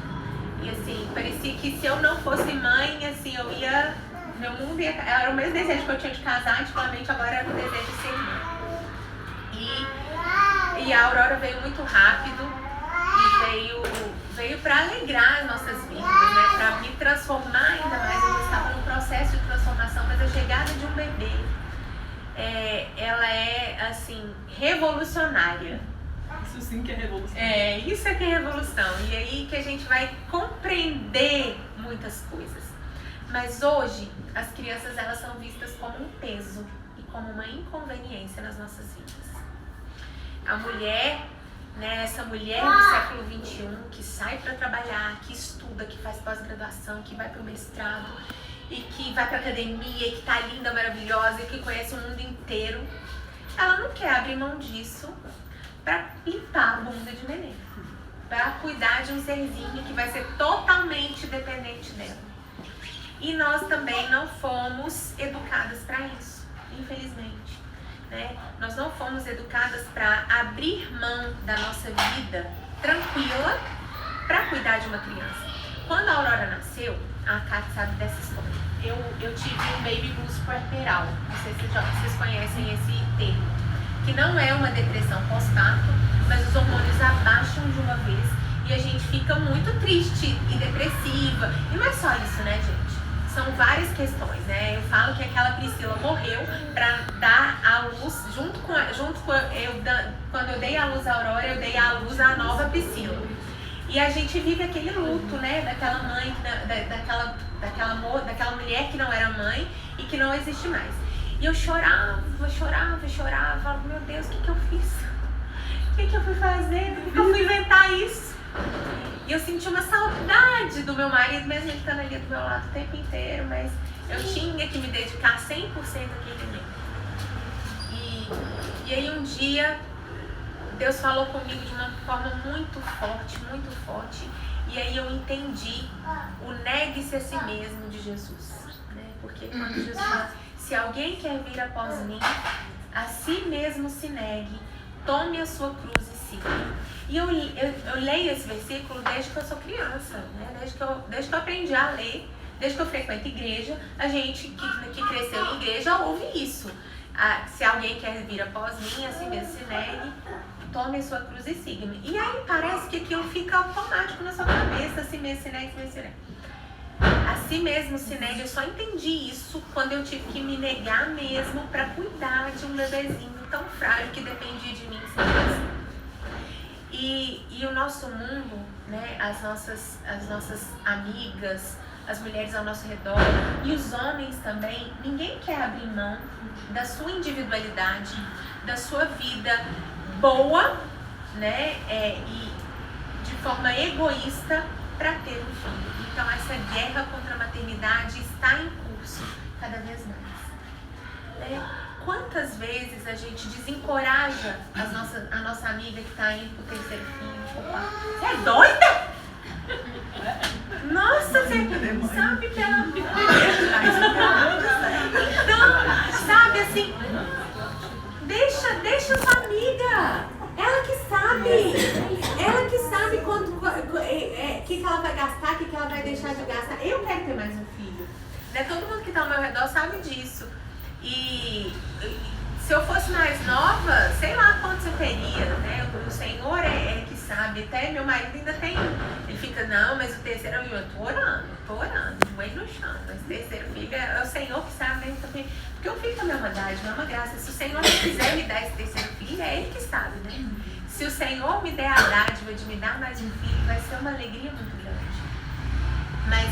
E assim, parecia que se eu não fosse mãe, assim, eu ia... Meu mundo ia... Era o mesmo desejo que eu tinha de casar, antigamente, agora era o desejo de ser mãe. E a Aurora veio muito rápido e veio para alegrar as nossas vidas, né? Para me transformar ainda mais. Eu estava num processo de transformação, mas a chegada de um bebê, ela é, assim, revolucionária. Isso sim que é revolução. Isso é que é revolução. E aí que a gente vai compreender muitas coisas. Mas hoje, as crianças, elas são vistas como um peso e como uma inconveniência nas nossas vidas. A mulher, né, essa mulher do século XXI, que sai para trabalhar, que estuda, que faz pós-graduação, que vai para o mestrado, e que vai para academia, que tá linda, maravilhosa, e que conhece o mundo inteiro, ela não quer abrir mão disso para limpar a bunda de neném, para cuidar de um serzinho que vai ser totalmente dependente dela. E nós também não fomos educadas para isso, infelizmente. Né? Nós não fomos educadas para abrir mão da nossa vida tranquila para cuidar de uma criança. Quando a Aurora nasceu, a Kate sabe dessa história. Eu tive um baby blues puerperal. Não sei se vocês conhecem esse termo. Que não é uma depressão pós-parto, mas os hormônios abaixam de uma vez e a gente fica muito triste e depressiva. E não é só isso, né, gente? São várias questões, né? Eu falo que aquela Priscila morreu para dar à luz, quando eu dei à luz a Aurora, eu dei à luz a nova Priscila. E a gente vive aquele luto, né? Daquela mãe, daquela mulher que não era mãe e que não existe mais. E eu chorava, falava, meu Deus, o que eu fiz? O que eu fui fazer? Por que eu fui inventar isso? E eu senti uma saudade do meu marido, mesmo ele estando ali do meu lado o tempo inteiro, mas eu tinha que me dedicar 100% àquele neném. E aí um dia, Deus falou comigo de uma forma muito forte, e aí eu entendi o negue-se a si mesmo de Jesus, né? Porque quando Jesus fala, se alguém quer vir após mim, a si mesmo se negue, tome a sua cruz e siga. E eu leio esse versículo desde que eu sou criança, né? Desde que eu aprendi a ler, desde que eu frequento igreja, a gente que cresceu em igreja ouve isso. Se alguém quer vir após mim, assim mesmo se negue, tome a sua cruz e siga-me. E aí parece que aquilo fica automático na sua cabeça, assim mesmo se negue, assim mesmo se negue. Assim mesmo se negue, eu só entendi isso quando eu tive que me negar mesmo para cuidar de um bebezinho tão frágil que dependia de mim. E o nosso mundo, né, as nossas amigas, as mulheres ao nosso redor e os homens também, ninguém quer abrir mão da sua individualidade, da sua vida boa, né, e de forma egoísta para ter um filho. Então essa guerra contra a maternidade está em curso cada vez mais. Quantas vezes a gente desencoraja a nossa amiga que está indo pro terceiro filho? Você é doida? Nossa, você sabe pela... Então, sabe assim, deixa sua amiga. Ela que sabe quanto, que ela vai gastar, que ela vai deixar de gastar. Eu quero ter mais um filho. Né? Todo mundo que está ao meu redor sabe disso. E se eu fosse mais nova, sei lá quantos eu teria, né? O Senhor é que sabe. Até meu marido ainda tem. Ele fica, não, mas o terceiro, eu tô orando, joelho no chão. Mas o terceiro filho é o Senhor que sabe, né? Porque o filho também é uma dádiva, é uma graça. Se o Senhor não quiser me dar esse terceiro filho, é Ele que sabe, né? Se o Senhor me der a dádiva de me dar mais um filho, vai ser uma alegria muito grande. Mas,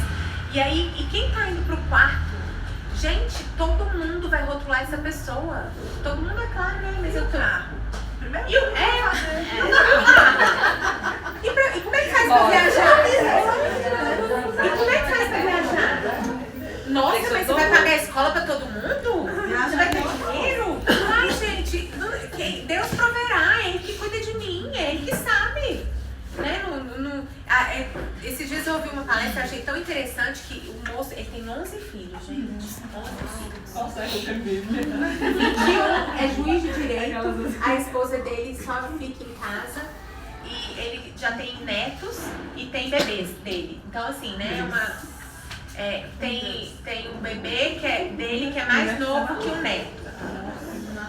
e aí, e quem tá indo pro quarto? Gente, todo mundo vai rotular essa pessoa. Todo mundo é claro, né? Mas eu tô... Primeiro E como é que faz pra viajar? Nossa, mas você vai pagar a escola pra todo mundo? Você vai ter dinheiro? Ai, gente, Deus proverá, é Ele que cuida de mim, é Ele que sabe. Né? Esses dias eu ouvi uma palestra, achei tão interessante que o moço, ele tem 11 filhos, gente. 11 filhos. Nossa, eu tenho Bíblia. 21 é juiz de direito, a esposa dele só fica em casa. e ele já tem netos e tem bebês dele. Então, assim, né, tem um bebê que é dele que é mais novo que o neto.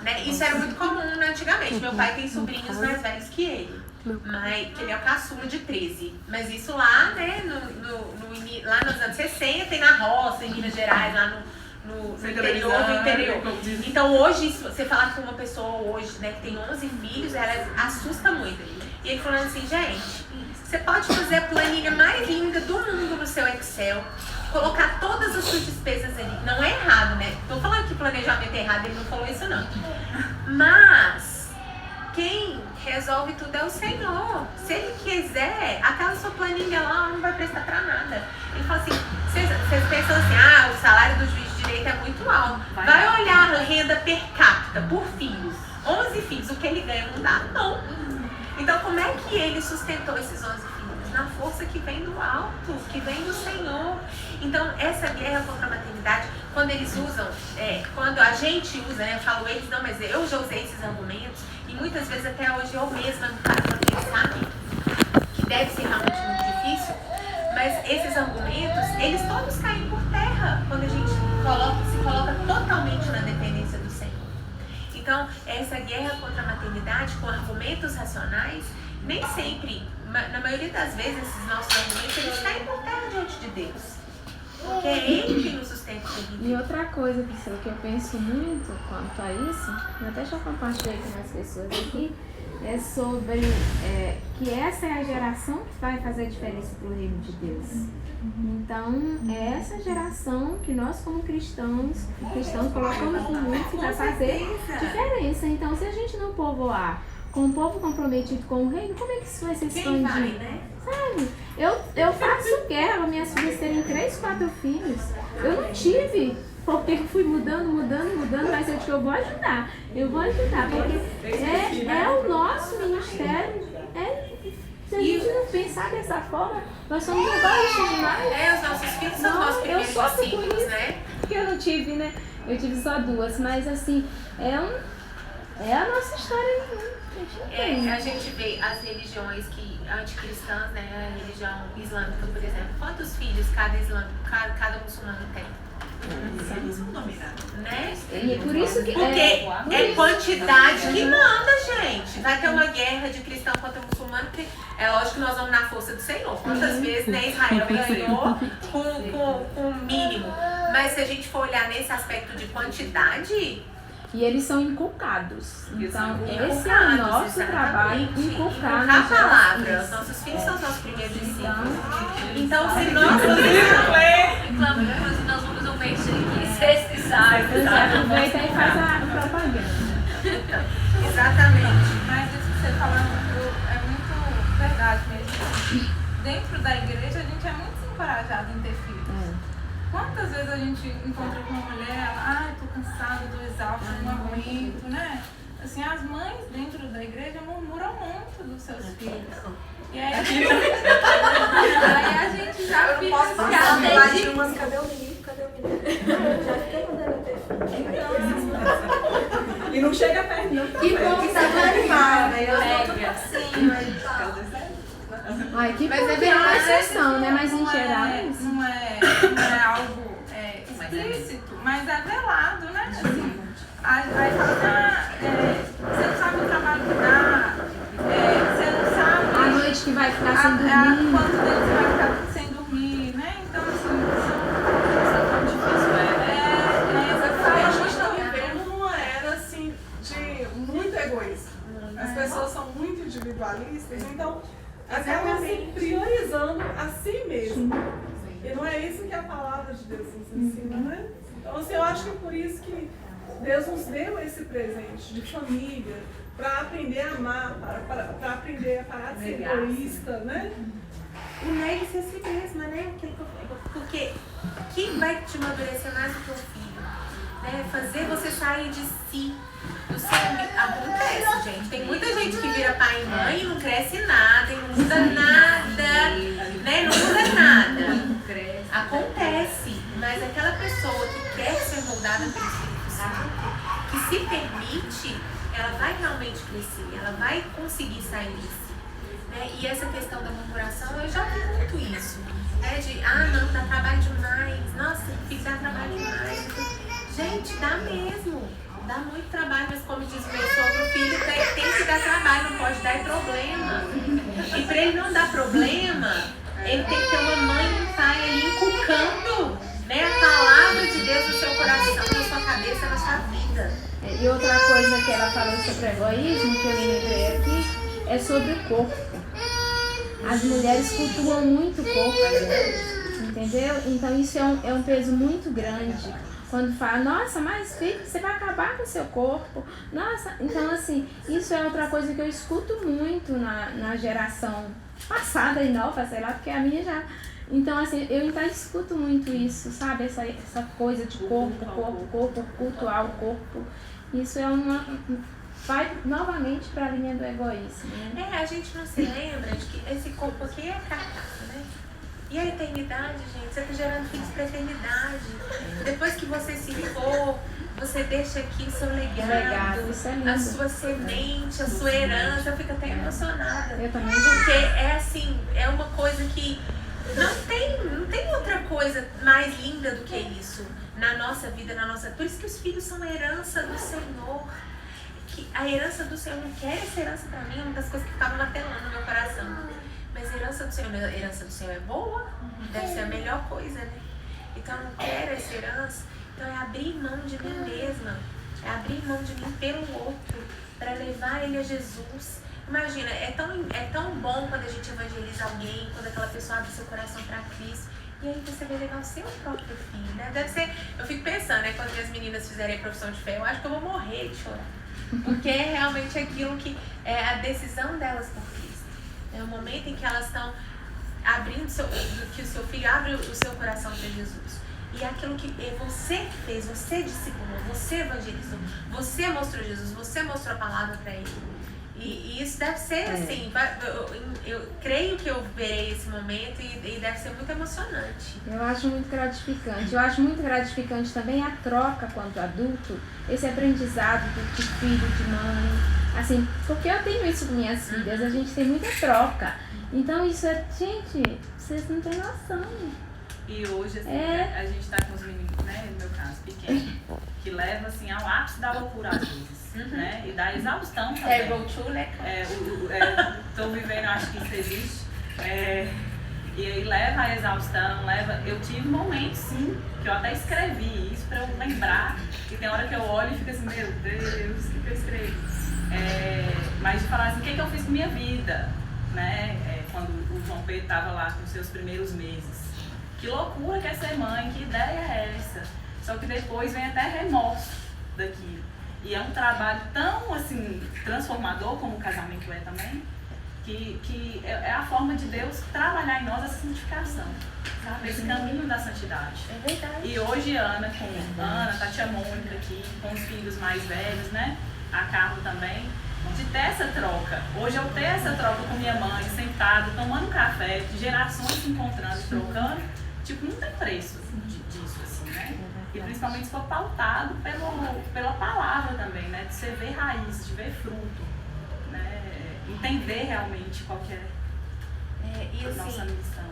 Né? Isso era muito comum antigamente. Meu pai tem sobrinhos mais velhos que ele. Mas, que ele é o caçula de 13. Mas isso lá, né, lá nos anos 60, tem na roça, em Minas Gerais, lá no interior. Então hoje, se você falar com uma pessoa hoje, né, que tem 11 filhos, ela assusta muito. E ele falando assim, gente, você pode fazer a planilha mais linda do mundo no seu Excel, colocar todas as suas despesas ali. Não é errado, né? Tô falando que planejamento é errado, ele não falou isso não. Mas quem resolve tudo é o Senhor. Se Ele quiser, aquela sua planilha lá não vai prestar pra nada. Ele fala assim, vocês pensam assim, o salário do juiz de direito é muito alto. Vai olhar a renda per capita por filhos. 11 filhos, o que ele ganha não dá? Não. Então como é que ele sustentou esses 11 filhos? Na força que vem do alto, que vem do Senhor. Então essa guerra contra a maternidade, quando eles usam, quando a gente usa, né, eu falo eles não, mas eu já usei esses argumentos, e muitas vezes até hoje eu mesma não paro pra pensar que deve ser realmente muito difícil, mas esses argumentos, eles todos caem por terra quando a gente se coloca totalmente na dependência do Senhor. Então essa guerra contra a maternidade com argumentos racionais, nem sempre, na maioria das vezes, esses nossos argumentos, eles caem por terra diante de Deus. Porque é Ele que nos sustenta. E outra coisa, Priscila, que eu penso muito quanto a isso, eu até já compartilhei com as pessoas aqui, é sobre que essa é a geração que vai fazer a diferença para o reino de Deus. Então, é essa geração que nós, como cristãos colocamos muito para fazer diferença. Então, se a gente não povoar com o povo comprometido com o reino, como é que isso vai ser expandido? Quem vai, né? Sabe? Eu faço guerra para minhas filhas terem 3, 4 filhos. Eu não tive, porque eu fui mudando, mas eu digo, eu vou ajudar, porque é o nosso ministério. Se a gente não pensar dessa forma, nós somos egoístas demais. Os nossos filhos são nossos primeiros discípulos, né? Porque eu não tive, né? Eu tive só 2, mas assim, é a nossa história. A gente vê as religiões anticristãs, né? A religião islâmica, por exemplo. Quantos filhos cada muçulmano tem? Eles são dominados. Né? E é por isso que... Porque é quantidade que manda, gente. Vai ter uma guerra de cristão contra muçulmano, porque é lógico que nós vamos na força do Senhor. Quantas vezes, né, Israel ganhou com o mínimo. Mas se a gente for olhar nesse aspecto de quantidade... E eles são inculcados. Então, esse é o nosso trabalho, inculcar a palavra. Os nossos filhos são os nossos primeiros discípulos. Então, se nós nós vamos um mês aqui, vocês que sabem. Aproveita e faz a propaganda. Exatamente. Mas isso que você falou é muito verdade mesmo. Dentro da igreja, a gente é muito desencorajado em ter filhos. Quantas vezes a gente encontra com uma mulher, tô cansada, tô exausta, não aguento, né? Assim, as mães dentro da igreja murmuram muito dos seus filhos. E aí a gente já fica assim, Cadê o menino? Já fiquei mandando ter. E não chega perto, não. Que bom que tá animada. Ai, que bom que é uma exceção, né? Mas em geral não é algo explícito, mas é velado, né? Assim, aí fala assim, você não sabe o trabalho que dá, você não sabe a noite que vai ficar sem dormir. quanto tempo você vai ficar sem dormir, né? Então, assim, são difícil. A gente está vivendo numa era assim, de muito egoísmo. As pessoas são muito individualistas, então acabam assim, priorizando a si mesmo. E não é isso que a palavra de Deus nos ensina, né? Então, assim, eu acho que é por isso que Deus nos deu esse presente de família, para aprender a amar, para aprender a parar de ser egoísta, né? E negue-se a si mesma, né? Porque quem vai te amadurecer mais do que o filho? Né? Fazer você sair de si. Do seu acontece, gente. Tem muita gente que vira pai e mãe e não cresce nada, e não muda nada, né? Não muda nada. Acontece, mas aquela pessoa que quer ser moldada pelo Espírito Santo, que se permite, ela vai realmente crescer, ela vai conseguir sair disso. Né? E essa questão da murmuração, eu já vi muito isso. Né? De, não, dá trabalho demais. Nossa, filho, dá trabalho demais. Gente, dá mesmo. Dá muito trabalho, mas como diz o meu sogro, o filho tem que dar trabalho, não pode dar problema. E para ele não dar problema, ele tem que ter uma mãe e um pai ali inculcando, né, a palavra de Deus no seu coração, na sua cabeça, na sua vida. E outra coisa que ela falou sobre egoísmo, que eu me lembrei aqui, é sobre o corpo. As mulheres cultuam muito o corpo, entendeu? Então isso é um peso muito grande. Quando fala, nossa, mas filho, você vai acabar com o seu corpo. Nossa, então assim, isso é outra coisa que eu escuto muito na geração passada e nova, sei lá, porque a minha já... Então assim, eu então escuto muito isso, sabe? Essa coisa de corpo, cultuar o corpo. Isso é vai novamente para a linha do egoísmo, né? A gente não se lembra de que esse corpo aqui é carcaça, né? E a eternidade, gente, você está gerando filhos para a eternidade. Depois que você se for, você deixa aqui o seu legado, isso é lindo. a sua semente, a sua herança. Eu fico até emocionada. Eu também. Porque é assim, é uma coisa que não tem outra coisa mais linda do que isso na nossa vida, Por isso que os filhos são a herança do Senhor. Que a herança do Senhor, não quer essa herança para mim, é uma das coisas que ficava martelando no meu coração. Mas a herança do Senhor é boa, deve ser a melhor coisa, né? Então eu não quero essa herança. Então é abrir mão de mim mesma, é abrir mão de mim pelo outro, para levar ele a Jesus. Imagina, é tão bom quando a gente evangeliza alguém, quando aquela pessoa abre seu coração para Cristo. E aí você vai levar o seu próprio filho, né? Deve ser, eu fico pensando, né? Quando as meninas fizerem a profissão de fé, eu acho que eu vou morrer de chorar. Porque é realmente aquilo que é a decisão delas por Cristo. É o momento em que elas estão abrindo, que o seu filho abre o seu coração para Jesus. E é aquilo que você fez, você discipulou, você evangelizou, você mostrou Jesus, você mostrou a palavra para ele. E isso deve ser assim, eu creio que eu verei esse momento e deve ser muito emocionante. Eu acho muito gratificante. Eu acho muito gratificante também a troca quanto adulto, esse aprendizado de filho, de mãe, assim, porque eu tenho isso com minhas filhas, a gente tem muita troca. Então isso gente, vocês não têm noção. E hoje, assim, a gente tá com os meninos, né, no meu caso, pequeno, que leva, assim, ao ápice da loucura às vezes, né, e da exaustão também. Go to, né? Tô vivendo, acho que isso existe, e aí leva à exaustão, eu tive momentos, sim, que eu até escrevi isso pra eu lembrar, e tem hora que eu olho e fico assim, meu Deus, o que eu escrevi? Mas de falar assim, o que eu fiz com minha vida, né, quando o João Pedro tava lá com os seus primeiros meses. Que loucura que é ser mãe, que ideia é essa? Só que depois vem até remorso daquilo. E é um trabalho tão, assim, transformador, como o casamento é também, que é a forma de Deus trabalhar em nós essa santificação, sabe? Esse caminho da santidade. É verdade. E hoje Ana, tá a tia Mônica aqui, com os filhos mais velhos, né? A Carla também. De ter essa troca. Hoje eu ter essa troca com minha mãe, sentada, tomando café, de gerações se encontrando e trocando, tipo, não tem preço disso, assim, né? E principalmente se for pautado pela palavra também, né? De você ver raiz, de ver fruto, né? Entender realmente qual que é e, assim, nossa missão.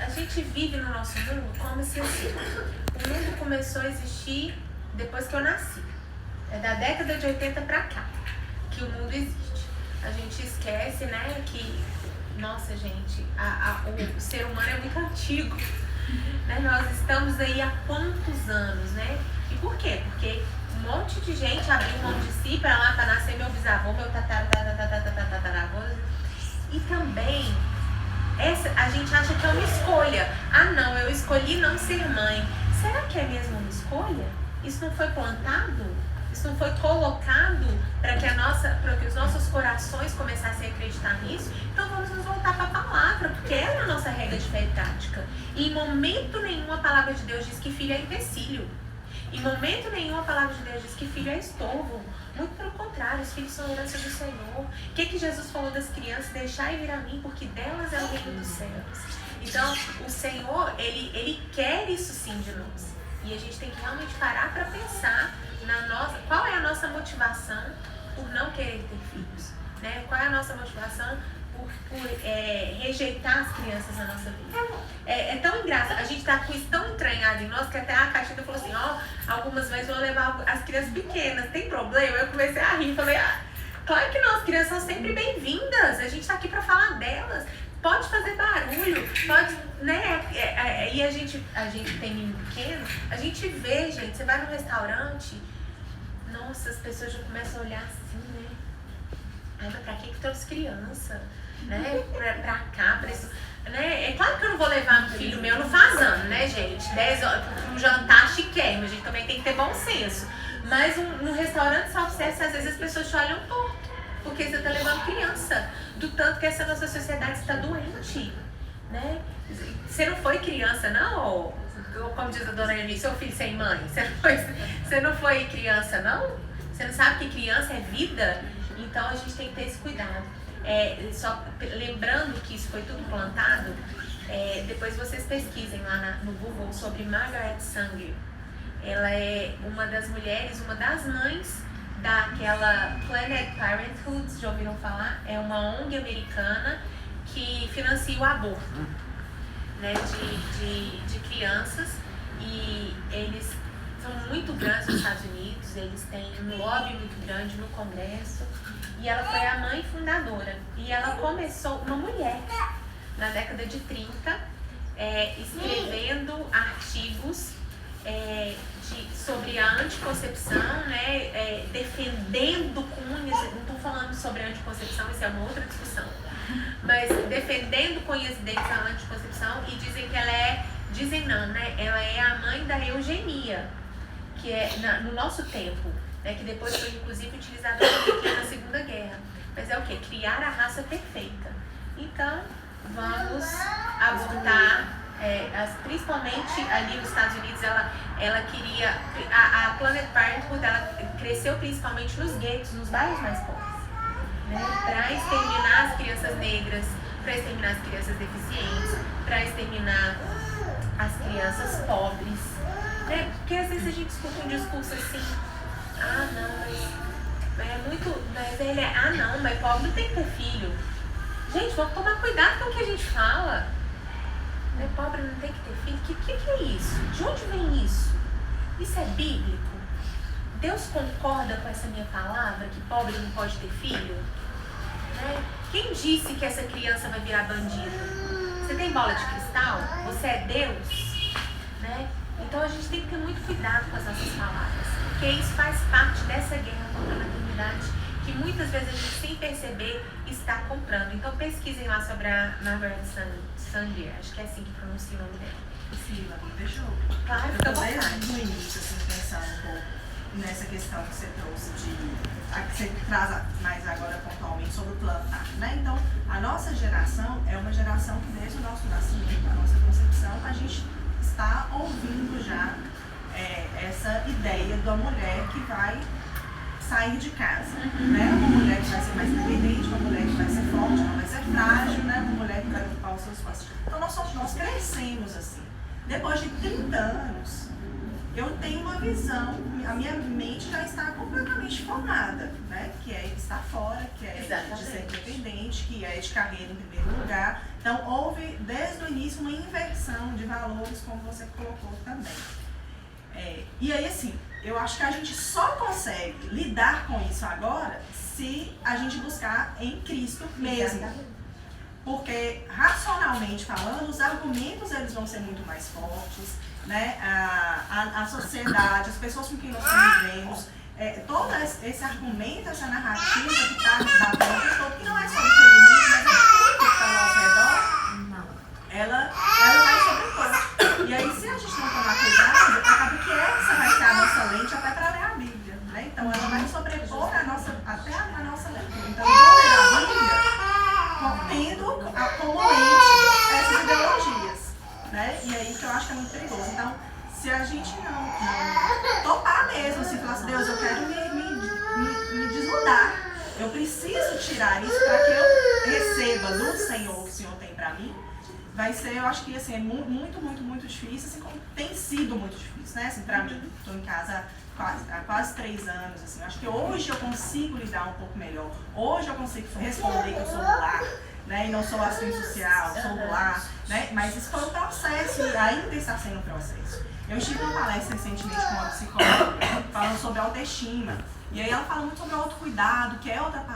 A gente vive no nosso mundo como se assim, o mundo começou a existir depois que eu nasci. É da década de 80 pra cá que o mundo existe. A gente esquece, né, que, nossa gente, o ser humano é muito antigo. Né? Nós estamos aí há quantos anos, né? E por quê? Porque um monte de gente abriu mão de si pra lá, pra nascer meu bisavô, meu tataravô. E também, a gente acha que é uma escolha. Não, eu escolhi não ser mãe. Será que é mesmo uma escolha? Isso não foi plantado? Isso não foi colocado para que os nossos corações começassem a acreditar nisso? Então vamos nos voltar para a palavra, porque ela é a nossa regra de fé e prática. E em momento nenhum a palavra de Deus diz que filho é empecilho. Em momento nenhum a palavra de Deus diz que filho é estorvo. Muito pelo contrário, os filhos são herança do Senhor. O que Jesus falou das crianças? Deixai vir a mim, porque delas é o reino dos céus. Então o Senhor, ele quer isso sim de nós. E a gente tem que realmente parar para pensar qual é a nossa motivação por não querer ter filhos. Né? Qual é a nossa motivação por rejeitar as crianças na nossa vida? É tão engraçado, a gente tá com isso tão entranhado em nós que até a Catinha falou assim, algumas vezes vão levar as crianças pequenas, tem problema? Eu comecei a rir, falei, claro que não, as crianças são sempre bem-vindas, a gente tá aqui pra falar delas. Pode fazer barulho, pode, né? E a gente tem menino pequeno, a gente vê, gente, você vai num restaurante, nossa, as pessoas já começam a olhar assim, né? Ai, mas pra que trouxe criança? Né? Pra cá, pra isso. Né? É claro que eu não vou levar um filho meu no fazano, né, gente? 10 horas, um jantar chiquérrimo, a gente também tem que ter bom senso. Mas no restaurante self-service, às vezes as pessoas te olham torto. Porque você está levando criança, do tanto que essa nossa sociedade está doente, né? Você não foi criança, não? Como diz a dona Eunice, seu filho sem mãe. Você não foi criança, não? Você não sabe que criança é vida? Então a gente tem que ter esse cuidado. Só lembrando que isso foi tudo plantado, depois vocês pesquisem lá no Google sobre Margaret Sanger. Ela é uma das mulheres, uma das mães daquela Planned Parenthood, já ouviram falar? É uma ONG americana que financia o aborto, né, de crianças, e eles são muito grandes nos Estados Unidos, eles têm um lobby muito grande no Congresso, e ela foi a mãe fundadora, e ela começou, uma mulher, na década de 30, escrevendo artigos sobre a anticoncepção, né, defendendo com unhas, não estou falando sobre a anticoncepção, isso é uma outra discussão, mas defendendo com unhas e dentes a anticoncepção, e dizem que ela é a mãe da eugenia, que é no nosso tempo, né, que depois foi inclusive utilizada na Segunda Guerra, mas é o que? Criar a raça perfeita. Então, vamos abortar. Principalmente ali nos Estados Unidos, ela queria, a Planned Parenthood, ela cresceu principalmente nos guetos, nos bairros mais pobres, né, para exterminar as crianças negras, para exterminar as crianças deficientes, para exterminar as crianças pobres, né, porque às vezes a gente escuta um discurso assim, mas pobre não tem que ter filho. Gente, vamos tomar cuidado com o que a gente fala. Pobre não tem que ter filho? O que é isso? De onde vem isso? Isso é bíblico? Deus concorda com essa minha palavra, que pobre não pode ter filho? Né? Quem disse que essa criança vai virar bandido? Você tem bola de cristal? Você é Deus? Né? Então a gente tem que ter muito cuidado com as nossas palavras, porque isso faz parte dessa guerra contra a maternidade, que muitas vezes a gente, sem perceber, está comprando. Então pesquisem lá sobre a Margaret Sanger, acho que é assim que pronuncia o nome dela. Sim, deixa eu. Claro, Eu tô desde o início, assim, pensando um pouco nessa questão que você trouxe que você traz mais agora pontualmente sobre o plantar, né? Então, a nossa geração é uma geração que desde o nosso nascimento, a nossa concepção, a gente está ouvindo já essa ideia da mulher que vai sair de casa, né? Uma mulher que vai ser mais independente, uma mulher que vai ser forte, não vai ser frágil, né? Uma mulher que vai ocupar os seus espaços. Então nós crescemos assim. Depois de 30 anos, eu tenho uma visão, a minha mente já está completamente formada, né? Que é estar fora, que é de ser independente, que é de carreira em primeiro lugar. Então houve desde o início uma inversão de valores, como você colocou também. E aí assim, eu acho que a gente só consegue lidar com isso agora se a gente buscar em Cristo mesmo. Porque, racionalmente falando, os argumentos eles vão ser muito mais fortes, né? A sociedade, as pessoas com quem nós convivemos, todo esse argumento, essa narrativa que está da volta, que não é só o feminismo, mas é tudo que está ao nosso redor, ela vai sobrepor. E aí, se a gente não tomar cuidado, acaba que essa vai ser a nossa lente até para ler a Bíblia, né? Então, ela vai sobrepor até a nossa leitura. Então, eu vou ler a Bíblia tendo como lente essas ideologias, né? E aí que eu acho que é muito perigoso. Então, se a gente não topar mesmo, se falar assim, Deus, eu quero me desnudar, eu preciso tirar isso para que eu receba do Senhor o que o Senhor tem para mim, vai ser, eu acho que assim, é muito, muito, muito difícil, assim como tem sido muito difícil, né? Assim, pra mim, estou em casa há quase 3 anos, assim. Acho que hoje eu consigo lidar um pouco melhor. Hoje eu consigo responder que eu sou do lar, né? E não sou assistente social, sou do lar, né? Mas isso foi um processo e ainda está sendo um processo. Eu estive numa palestra recentemente com uma psicóloga falando sobre autoestima. E aí ela fala muito sobre o autocuidado, que é outra palavra